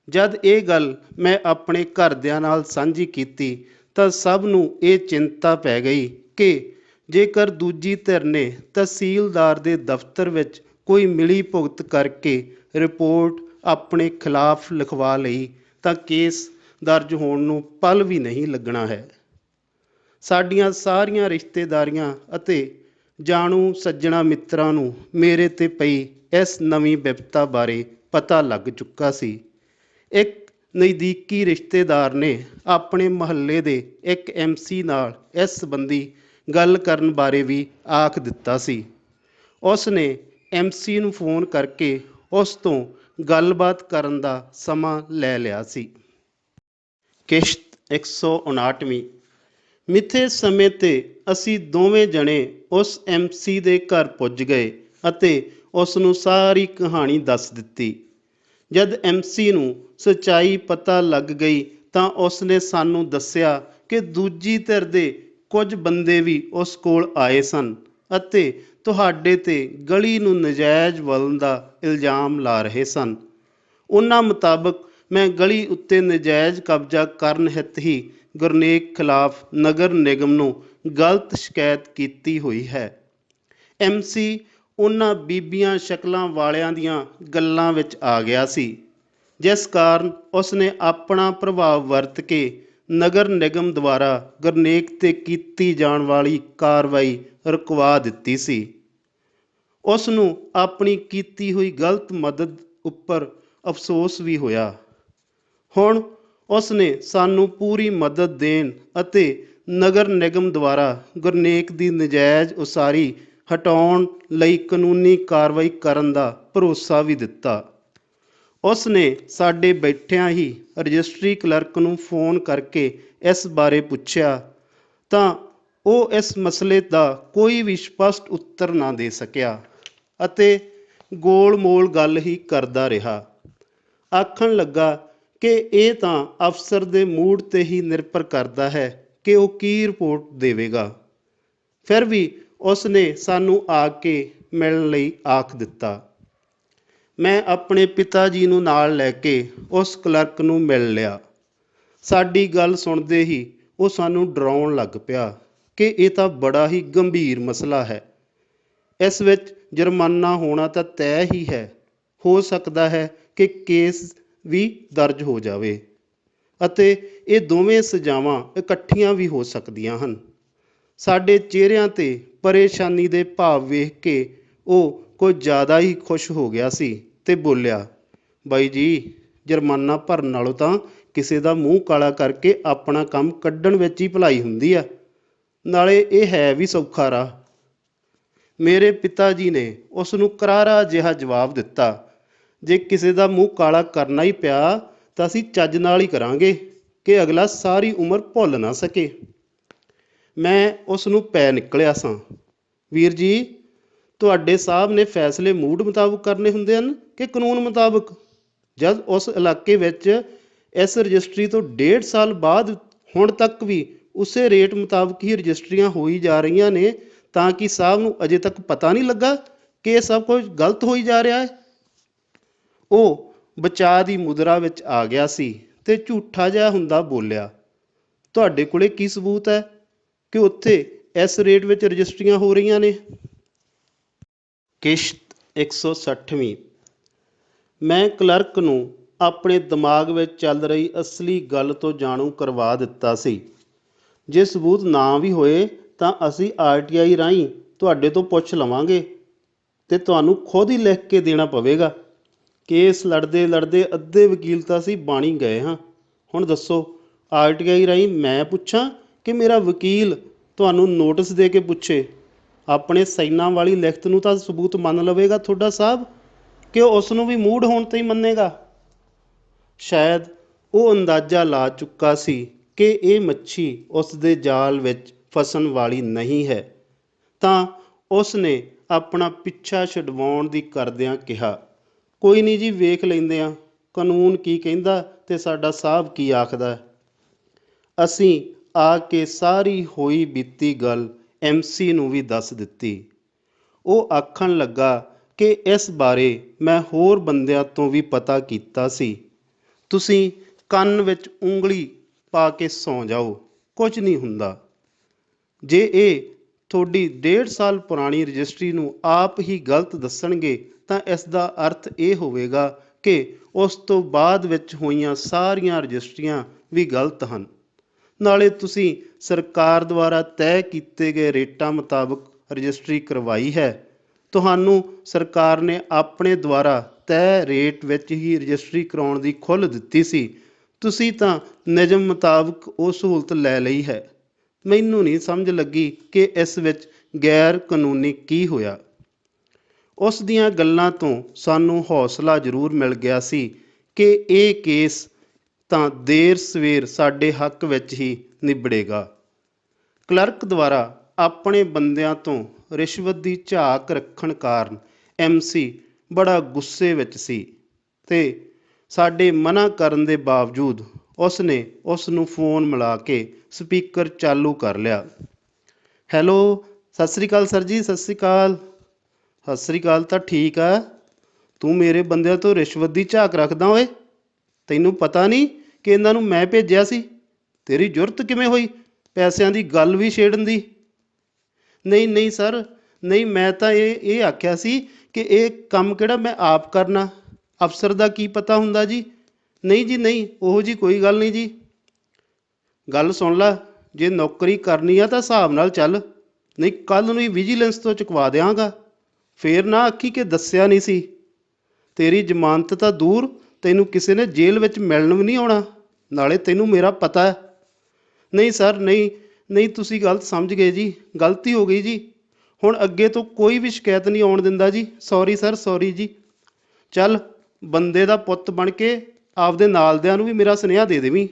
ਜਦ ਇਹ ਗੱਲ ਮੈਂ ਆਪਣੇ ਘਰਦਿਆਂ ਨਾਲ ਸਾਂਝੀ ਕੀਤੀ ਤਾਂ ਸਭ ਨੂੰ ਇਹ ਚਿੰਤਾ ਪੈ ਗਈ ਕਿ ਜੇਕਰ ਦੂਜੀ ਧਿਰ ਨੇ ਤਹਿਸੀਲਦਾਰ ਦੇ ਦਫ਼ਤਰ ਵਿੱਚ ਕੋਈ ਮਿਲੀ ਭੁਗਤ ਕਰਕੇ ਰਿਪੋਰਟ ਆਪਣੇ ਖਿਲਾਫ ਲਿਖਵਾ ਲਈ ਤਾਂ ਕੇਸ ਦਰਜ ਹੋਣ ਨੂੰ ਪਲ ਵੀ ਨਹੀਂ ਲੱਗਣਾ ਹੈ। ਸਾਡੀਆਂ ਸਾਰੀਆਂ ਰਿਸ਼ਤੇਦਾਰੀਆਂ ਅਤੇ ਜਾਣੂ ਸੱਜਣਾ ਮਿੱਤਰਾਂ ਨੂੰ ਮੇਰੇ 'ਤੇ ਪਈ ਇਸ ਨਵੀਂ ਬਿਪਤਾ ਬਾਰੇ ਪਤਾ ਲੱਗ ਚੁੱਕਾ ਸੀ। ਇੱਕ ਨਜ਼ਦੀਕੀ ਰਿਸ਼ਤੇਦਾਰ ਨੇ ਆਪਣੇ ਮੁਹੱਲੇ ਦੇ ਇੱਕ MC ਨਾਲ ਇਸ ਸੰਬੰਧੀ ਗੱਲ ਕਰਨ ਬਾਰੇ ਵੀ ਆਖ ਦਿੱਤਾ ਸੀ। ਉਸ ਨੇ MC ਨੂੰ ਫੋਨ ਕਰਕੇ ਉਸ ਤੋਂ ਗੱਲਬਾਤ ਕਰਨ ਦਾ ਸਮਾਂ ਲੈ ਲਿਆ ਸੀ। ਕਿਸ਼ਤ 159ਵੀਂ। ਮਿੱਥੇ ਸਮੇਂ 'ਤੇ ਅਸੀਂ ਦੋਵੇਂ ਜਣੇ ਉਸ MC ਦੇ ਘਰ ਪੁੱਜ ਗਏ ਅਤੇ ਉਸ ਨੂੰ ਸਾਰੀ ਕਹਾਣੀ ਦੱਸ ਦਿੱਤੀ। ਜਦ MC ਨੂੰ ਸੱਚਾਈ ਪਤਾ ਲੱਗ ਗਈ ਤਾਂ ਉਸ ਨੇ ਸਾਨੂੰ ਦੱਸਿਆ ਕਿ ਦੂਜੀ ਧਿਰ ਦੇ ਕੁਝ ਬੰਦੇ ਵੀ ਉਸ ਕੋਲ ਆਏ ਸਨ ਅਤੇ ਤੁਹਾਡੇ 'ਤੇ ਗਲੀ ਨੂੰ ਨਜਾਇਜ਼ ਵਲਣ ਦਾ ਇਲਜ਼ਾਮ ਲਾ ਰਹੇ ਸਨ। ਉਹਨਾਂ ਮੁਤਾਬਕ ਮੈਂ ਗਲੀ ਉੱਤੇ ਨਜਾਇਜ਼ ਕਬਜ਼ਾ ਕਰਨ ਹਿੱਤ ਹੀ ਗੁਰਨੇਕ ਖਿਲਾਫ ਨਗਰ ਨਿਗਮ ਨੂੰ ਗਲਤ ਸ਼ਿਕਾਇਤ ਕੀਤੀ ਹੋਈ ਹੈ। MC ਉਹਨਾਂ ਬੀਬੀਆਂ ਸ਼ਕਲਾਂ ਵਾਲਿਆਂ ਦੀਆਂ ਗੱਲਾਂ ਵਿੱਚ ਆ ਗਿਆ ਸੀ, ਜਿਸ ਕਾਰਨ ਉਸ ਨੇ ਆਪਣਾ ਪ੍ਰਭਾਵ ਵਰਤ ਕੇ ਨਗਰ ਨਿਗਮ ਦੁਆਰਾ ਗੁਰਨੇਕ 'ਤੇ ਕੀਤੀ ਜਾਣ ਵਾਲੀ ਕਾਰਵਾਈ ਰੁਕਵਾ ਦਿੱਤੀ ਸੀ। ਉਸ ਨੂੰ ਆਪਣੀ ਕੀਤੀ ਹੋਈ ਗਲਤ ਮਦਦ ਉੱਪਰ ਅਫਸੋਸ ਵੀ ਹੋਇਆ। ਹੁਣ ਉਸ ਨੇ ਸਾਨੂੰ ਪੂਰੀ ਮਦਦ ਦੇਣ ਅਤੇ ਨਗਰ ਨਿਗਮ ਦੁਆਰਾ ਗੁਰਨੇਕ ਦੀ ਨਜਾਇਜ਼ ਉਸਾਰੀ ਹਟਾਉਣ ਲਈ ਕਾਨੂੰਨੀ ਕਾਰਵਾਈ ਕਰਨ ਦਾ ਭਰੋਸਾ ਵੀ ਦਿੱਤਾ। ਉਸ ਨੇ ਸਾਡੇ ਬੈਠਿਆਂ ਹੀ ਰਜਿਸਟਰੀ ਕਲਰਕ ਨੂੰ ਫੋਨ ਕਰਕੇ ਇਸ ਬਾਰੇ ਪੁੱਛਿਆ ਤਾਂ ਉਹ ਇਸ ਮਸਲੇ ਦਾ ਕੋਈ ਵੀ ਸਪਸ਼ਟ ਉੱਤਰ ਨਾ ਦੇ ਸਕਿਆ ਅਤੇ ਗੋਲ-ਮੋਲ ਗੱਲ ਹੀ ਕਰਦਾ ਰਿਹਾ। ਆਖਣ ਲੱਗਾ ਕਿ ਇਹ ਤਾਂ ਅਫਸਰ ਦੇ ਮੂਡ 'ਤੇ ਹੀ ਨਿਰਭਰ ਕਰਦਾ ਹੈ ਕਿ ਉਹ ਕੀ ਰਿਪੋਰਟ ਦੇਵੇਗਾ। ਫਿਰ ਵੀ ਉਸ ਨੇ ਸਾਨੂੰ ਆ ਕੇ ਮਿਲਣ ਲਈ ਆਖ ਦਿੱਤਾ। ਮੈਂ ਆਪਣੇ ਪਿਤਾ ਜੀ ਨੂੰ ਨਾਲ ਲੈ ਕੇ ਉਸ ਕਲਰਕ ਨੂੰ ਮਿਲ ਲਿਆ। ਸਾਡੀ ਗੱਲ ਸੁਣਦੇ ਹੀ ਉਹ ਸਾਨੂੰ ਡਰਾਉਣ ਲੱਗ ਪਿਆ ਕਿ ਇਹ ਤਾਂ ਬੜਾ ਹੀ ਗੰਭੀਰ ਮਸਲਾ ਹੈ। ਇਸ ਵਿੱਚ ਜੁਰਮਾਨਾ ਹੋਣਾ ਤਾਂ ਤੈਅ ਹੀ ਹੈ। ਹੋ ਸਕਦਾ ਹੈ ਕਿ ਕੇਸ ਵੀ ਦਰਜ ਹੋ ਜਾਵੇ ਅਤੇ ਇਹ ਦੋਵੇਂ ਸਜ਼ਾਵਾਂ ਇਕੱਠੀਆਂ ਵੀ ਹੋ ਸਕਦੀਆਂ ਹਨ। ਸਾਡੇ ਚਿਹਰਿਆਂ 'ਤੇ ਪਰੇਸ਼ਾਨੀ ਦੇ ਭਾਵ ਵੇਖ ਕੇ ਉਹ ਕੁਝ ਜ਼ਿਆਦਾ ਹੀ ਖੁਸ਼ ਹੋ ਗਿਆ ਸੀ ਤੇ ਬੋਲਿਆ, ਬਾਈ ਜੀ, ਜੁਰਮਾਨਾ ਭਰਨ ਨਾਲੋਂ ਤਾਂ ਕਿਸੇ ਦਾ ਮੂੰਹ ਕਾਲਾ ਕਰਕੇ ਆਪਣਾ ਕੰਮ ਕੱਢਣ ਵਿੱਚ ਹੀ ਭਲਾਈ ਹੁੰਦੀ ਆ। ਨਾਲੇ ਇਹ ਹੈ ਵੀ ਸੌਖਾ ਰਾਹ। ਮੇਰੇ ਪਿਤਾ ਜੀ ਨੇ ਉਸ ਨੂੰ ਕਰਾਰਾ ਜਿਹਾ ਜਵਾਬ ਦਿੱਤਾ, ਜੇ ਕਿਸੇ ਦਾ ਮੂੰਹ ਕਾਲਾ ਕਰਨਾ ਹੀ ਪਿਆ ਤਾਂ ਅਸੀਂ ਚੱਜ ਨਾਲ ਹੀ ਕਰਾਂਗੇ ਕਿ ਅਗਲਾ ਸਾਰੀ ਉਮਰ ਭੁੱਲ ਨਾ ਸਕੇ। ਮੈਂ ਉਸ ਨੂੰ ਪੈ ਨਿਕਲਿਆ ਸਾਂ। ਵੀਰ ਜੀ, ਤੁਹਾਡੇ ਸਾਹਿਬ ਨੇ ਫੈਸਲੇ ਮੂਡ ਮੁਤਾਬਕ ਕਰਨੇ ਹੁੰਦੇ ਹਨ ਕਿ ਕਾਨੂੰਨ ਮੁਤਾਬਕ? ਜਦ ਉਸ ਇਲਾਕੇ ਵਿੱਚ ਇਸ ਰਜਿਸਟਰੀ ਤੋਂ 1.5 ਸਾਲ ਬਾਅਦ ਹੁਣ ਤੱਕ ਵੀ ਉਸੇ ਰੇਟ ਮੁਤਾਬਕ ਹੀ ਰਜਿਸਟਰੀਆਂ ਹੋਈ ਜਾ ਰਹੀਆਂ ਨੇ, ਤਾਂ ਕਿ ਸਾਹਿਬ ਨੂੰ ਅਜੇ ਤੱਕ ਪਤਾ ਨਹੀਂ ਲੱਗਾ ਕਿ ਇਹ ਸਭ ਕੁਝ ਗਲਤ ਹੋਈ ਜਾ ਰਿਹਾ ਹੈ? ਉਹ ਬਚਾਅ ਦੀ ਮੁਦਰਾ ਵਿੱਚ ਆ ਗਿਆ ਸੀ ਤੇ ਝੂਠਾ ਜਿਹਾ ਹੁੰਦਾ ਬੋਲਿਆ, ਤੁਹਾਡੇ ਕੋਲੇ ਕੀ ਸਬੂਤ ਹੈ ਕਿ ਉੱਥੇ ਇਸ ਰੇਟ ਵਿੱਚ ਰਜਿਸਟਰੀਆਂ ਹੋ ਰਹੀਆਂ ਨੇ? ਕਿਸ਼ਤ 160ਵੀਂ। ਮੈਂ ਕਲਰਕ ਨੂੰ ਆਪਣੇ ਦਿਮਾਗ ਵਿੱਚ ਚੱਲ ਰਹੀ ਅਸਲੀ ਗੱਲ ਤੋਂ ਜਾਣੂ ਕਰਵਾ ਦਿੱਤਾ ਸੀ। ਜੇ ਸਬੂਤ ਨਾ ਵੀ ਹੋਏ ਤਾਂ ਅਸੀਂ RTI ਰਾਹੀਂ ਤੁਹਾਡੇ ਤੋਂ ਪੁੱਛ ਲਵਾਂਗੇ ਤੇ ਤੁਹਾਨੂੰ ਖੁਦ ਹੀ ਲਿਖ ਕੇ ਦੇਣਾ ਪਵੇਗਾ। ਕੇਸ ਲੜਦੇ ਲੜਦੇ ਅੱਧੇ ਵਕੀਲ ਤਾਂ ਅਸੀਂ ਬਣ ਹੀ ਗਏ ਹਾਂ। ਹੁਣ ਦੱਸੋ, RTI ਰਾਹੀਂ ਮੈਂ ਪੁੱਛਾਂ ਕਿ ਮੇਰਾ ਵਕੀਲ ਤੁਹਾਨੂੰ ਨੋਟਿਸ ਦੇ ਕੇ ਪੁੱਛੇ? ਆਪਣੇ ਸਾਈਨਾਂ ਵਾਲੀ ਲਿਖਤ ਨੂੰ ਤਾਂ ਸਬੂਤ ਮੰਨ ਲਵੇਗਾ ਤੁਹਾਡਾ ਸਾਹਿਬ ਕਿ ਉਸ ਨੂੰ ਵੀ ਮੂਡ ਹੋਣ 'ਤੇ ਹੀ ਮੰਨੇਗਾ? ਸ਼ਾਇਦ ਉਹ ਅੰਦਾਜ਼ਾ ਲਾ ਚੁੱਕਾ ਸੀ ਕਿ ਇਹ ਮੱਛੀ ਉਸ ਦੇ ਜਾਲ ਵਿੱਚ ਫਸਣ ਵਾਲੀ ਨਹੀਂ ਹੈ, ਤਾਂ ਉਸ ਨੇ ਆਪਣਾ ਪਿੱਛਾ ਛੁਡਵਾਉਣ ਦੀ ਕਰਦਿਆਂ ਕਿਹਾ, ਕੋਈ ਨਹੀਂ ਜੀ, ਵੇਖ ਲੈਂਦੇ ਹਾਂ ਕਾਨੂੰਨ ਕੀ ਕਹਿੰਦਾ ਤੇ ਸਾਡਾ ਸਾਹਿਬ ਕੀ ਆਖਦਾ। ਅਸੀਂ ਆ ਕੇ ਸਾਰੀ ਹੋਈ ਬੀਤੀ ਗੱਲ MC ਨੂੰ ਵੀ ਦੱਸ ਦਿੱਤੀ। ਉਹ ਆਖਣ ਲੱਗਾ ਕਿ ਇਸ ਬਾਰੇ ਮੈਂ ਹੋਰ ਬੰਦਿਆਂ ਤੋਂ ਵੀ ਪਤਾ ਕੀਤਾ ਸੀ। ਤੁਸੀਂ ਕੰਨ ਵਿੱਚ ਉਂਗਲੀ ਪਾ ਕੇ ਸੌਂ ਜਾਓ, ਕੁਝ ਨਹੀਂ ਹੁੰਦਾ। ਜੇ ਇਹ ਤੁਹਾਡੀ 1.5 ਸਾਲ ਪੁਰਾਣੀ ਰਜਿਸਟਰੀ ਨੂੰ ਆਪ ਹੀ ਗਲਤ ਦੱਸਣਗੇ ਤਾਂ ਇਸ ਦਾ ਅਰਥ ਇਹ ਹੋਵੇਗਾ ਕਿ ਉਸ ਤੋਂ ਬਾਅਦ ਵਿੱਚ ਹੋਈਆਂ ਸਾਰੀਆਂ ਰਜਿਸਟਰੀਆਂ ਵੀ ਗਲਤ ਹਨ। ਨਾਲੇ ਤੁਸੀਂ ਸਰਕਾਰ ਦੁਆਰਾ ਤੈਅ ਕੀਤੇ ਗਏ ਰੇਟਾਂ ਮੁਤਾਬਕ ਰਜਿਸਟਰੀ ਕਰਵਾਈ ਹੈ। ਤੁਹਾਨੂੰ ਸਰਕਾਰ ਨੇ ਆਪਣੇ ਦੁਆਰਾ ਤੈਅ ਰੇਟ ਵਿੱਚ ਹੀ ਰਜਿਸਟਰੀ ਕਰਾਉਣ ਦੀ ਖੁੱਲ੍ਹ ਦਿੱਤੀ ਸੀ। ਤੁਸੀਂ ਤਾਂ ਨਿਯਮ ਮੁਤਾਬਕ ਉਹ ਸਹੂਲਤ ਲੈ ਲਈ ਹੈ। ਮੈਨੂੰ ਨਹੀਂ ਸਮਝ ਲੱਗੀ ਕਿ ਇਸ ਵਿੱਚ ਗੈਰ ਕਾਨੂੰਨੀ ਕੀ ਹੋਇਆ। ਉਸ ਦੀਆਂ ਗੱਲਾਂ ਤੋਂ ਸਾਨੂੰ ਹੌਸਲਾ ਜ਼ਰੂਰ ਮਿਲ ਗਿਆ ਸੀ ਕਿ ਇਹ ਕੇਸ ਤਾਂ ਦੇਰ ਸਵੇਰ ਸਾਡੇ ਹੱਕ ਵਿੱਚ ਹੀ ਨਿਬੜੇਗਾ। ਕਲਰਕ ਦੁਆਰਾ ਆਪਣੇ ਬੰਦਿਆਂ ਤੋਂ ਰਿਸ਼ਵਤ ਦੀ ਝਾਕ ਰੱਖਣ ਕਾਰਨ MC ਬੜਾ ਗੁੱਸੇ ਵਿੱਚ ਸੀ ਤੇ ਸਾਡੇ ਮਨ੍ਹਾ ਕਰਨ ਦੇ ਬਾਵਜੂਦ ਉਸ ਨੇ ਉਸ ਨੂੰ ਫੋਨ ਮਿਲਾ ਕੇ ਸਪੀਕਰ ਚਾਲੂ ਕਰ ਲਿਆ। ਹੈਲੋ, ਸਤਿ ਸ਼੍ਰੀ ਅਕਾਲ ਸਰ ਜੀ, ਸਤਿ ਸ਼੍ਰੀ ਅਕਾਲ। ਸਤਿ ਸ਼੍ਰੀ ਅਕਾਲ ਤਾਂ ਠੀਕ ਆ, ਤੂੰ ਮੇਰੇ ਬੰਦਿਆਂ ਤੋਂ ਰਿਸ਼ਵਤ ਦੀ ਝਾਕ ਰੱਖਦਾ ਓਏ? ਤੈਨੂੰ ਪਤਾ ਨਹੀਂ ਕਿ ਇਹਨਾਂ ਨੂੰ ਮੈਂ ਭੇਜਿਆ ਸੀ? ਤੇਰੀ ਜੁਰਤ ਕਿਵੇਂ ਹੋਈ ਪੈਸਿਆਂ ਦੀ ਗੱਲ ਵੀ ਛੇੜਨ ਦੀ? ਨਹੀਂ ਨਹੀਂ ਸਰ, ਨਹੀਂ, ਮੈਂ ਤਾਂ ਇਹ ਆਖਿਆ ਸੀ ਕਿ ਇਹ ਕੰਮ ਕਿਹੜਾ ਮੈਂ ਆਪ ਕਰਨਾ, ਅਫਸਰ ਦਾ ਕੀ ਪਤਾ ਹੁੰਦਾ ਜੀ। ਨਹੀਂ ਜੀ ਨਹੀਂ, ਉਹੋ ਜੀ ਕੋਈ ਗੱਲ ਨਹੀਂ ਜੀ। ਗੱਲ ਸੁਣ ਲੈ, ਜੇ ਨੌਕਰੀ ਕਰਨੀ ਆ ਤਾਂ ਹਿਸਾਬ ਨਾਲ ਚੱਲ, ਨਹੀਂ ਕੱਲ੍ਹ ਨੂੰ ਹੀ ਵਿਜੀਲੈਂਸ ਤੋਂ ਚੁਕਵਾ ਦਿਆਂਗਾ। ਫੇਰ ਨਾ ਆਖੀ ਕਿ ਦੱਸਿਆ ਨਹੀਂ ਸੀ। ਤੇਰੀ ਜ਼ਮਾਨਤ ਤਾਂ ਦੂਰ, ਤੈਨੂੰ ਕਿਸੇ ਨੇ ਜੇਲ੍ਹ ਵਿੱਚ ਮਿਲਣ ਵੀ ਨਹੀਂ ਆਉਣਾ। ਨਾਲੇ ਤੈਨੂੰ ਮੇਰਾ ਪਤਾ ਹੈ। ਨਹੀਂ ਸਰ, ਨਹੀਂ ਨਹੀਂ, ਤੁਸੀਂ ਗਲਤ ਸਮਝ ਗਏ ਜੀ, ਗਲਤੀ ਹੋ ਗਈ ਜੀ। ਹੁਣ ਅੱਗੇ ਤੋਂ ਕੋਈ ਵੀ ਸ਼ਿਕਾਇਤ ਨਹੀਂ ਆਉਣ ਦਿੰਦਾ ਜੀ। ਸੌਰੀ ਸਰ, ਸੌਰੀ ਜੀ। ਚੱਲ, ਬੰਦੇ ਦਾ ਪੁੱਤ ਬਣ ਕੇ ਆਪਦੇ ਨਾਲਦਿਆਂ ਨੂੰ ਵੀ ਮੇਰਾ ਸੁਨੇਹਾ ਦੇ ਦੇਵੀਂ।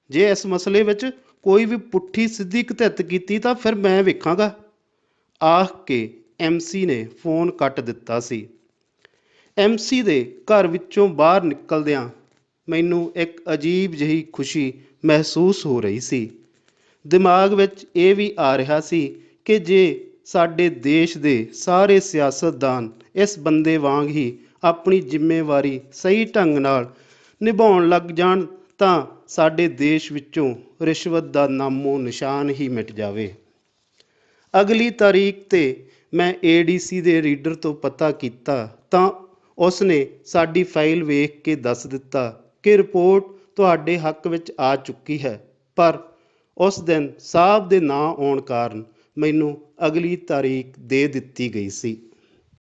ਜੇ ਇਸ ਮਸਲੇ ਵਿੱਚ ਕੋਈ ਵੀ ਪੁੱਠੀ ਸਿੱਧੀ ਘਤਿੱਤ ਕੀਤੀ ਤਾਂ ਫਿਰ ਮੈਂ ਵੇਖਾਂਗਾ। ਆਖ ਕੇ MC ਨੇ ਫੋਨ ਕੱਟ ਦਿੱਤਾ ਸੀ। MC ਦੇ ਘਰ ਵਿੱਚੋਂ ਬਾਹਰ ਨਿਕਲਦਿਆਂ ਮੈਨੂੰ ਇੱਕ ਅਜੀਬ ਜਿਹੀ ਖੁਸ਼ੀ ਮਹਿਸੂਸ ਹੋ ਰਹੀ ਸੀ। ਦਿਮਾਗ ਵਿੱਚ ਇਹ ਵੀ ਆ ਰਿਹਾ ਸੀ ਕਿ ਜੇ ਸਾਡੇ ਦੇਸ਼ ਦੇ ਸਾਰੇ ਸਿਆਸਤਦਾਨ ਇਸ ਬੰਦੇ ਵਾਂਗ ਹੀ ਆਪਣੀ ਜ਼ਿੰਮੇਵਾਰੀ ਸਹੀ ਢੰਗ ਨਾਲ ਨਿਭਾਉਣ ਲੱਗ ਜਾਣ ਤਾਂ ਸਾਡੇ ਦੇਸ਼ ਵਿੱਚੋਂ ਰਿਸ਼ਵਤ ਦਾ ਨਾਮੋ ਨਿਸ਼ਾਨ ਹੀ ਮਿਟ ਜਾਵੇ। ਅਗਲੀ ਤਾਰੀਖ 'ਤੇ ਮੈਂ ADC ਦੇ ਰੀਡਰ ਤੋਂ ਪਤਾ ਕੀਤਾ ਤਾਂ ਉਸਨੇ ਸਾਡੀ ਫਾਈਲ ਵੇਖ ਕੇ ਦੱਸ ਦਿੱਤਾ ਕਿ ਰਿਪੋਰਟ ਤੁਹਾਡੇ ਹੱਕ ਵਿੱਚ ਆ ਚੁੱਕੀ ਹੈ, ਪਰ ਉਸ ਦਿਨ ਸਾਹਿਬ ਦੇ ਨਾਂ ਆਉਣ ਕਾਰਨ ਮੈਨੂੰ ਅਗਲੀ ਤਾਰੀਖ ਦੇ ਦਿੱਤੀ ਗਈ ਸੀ।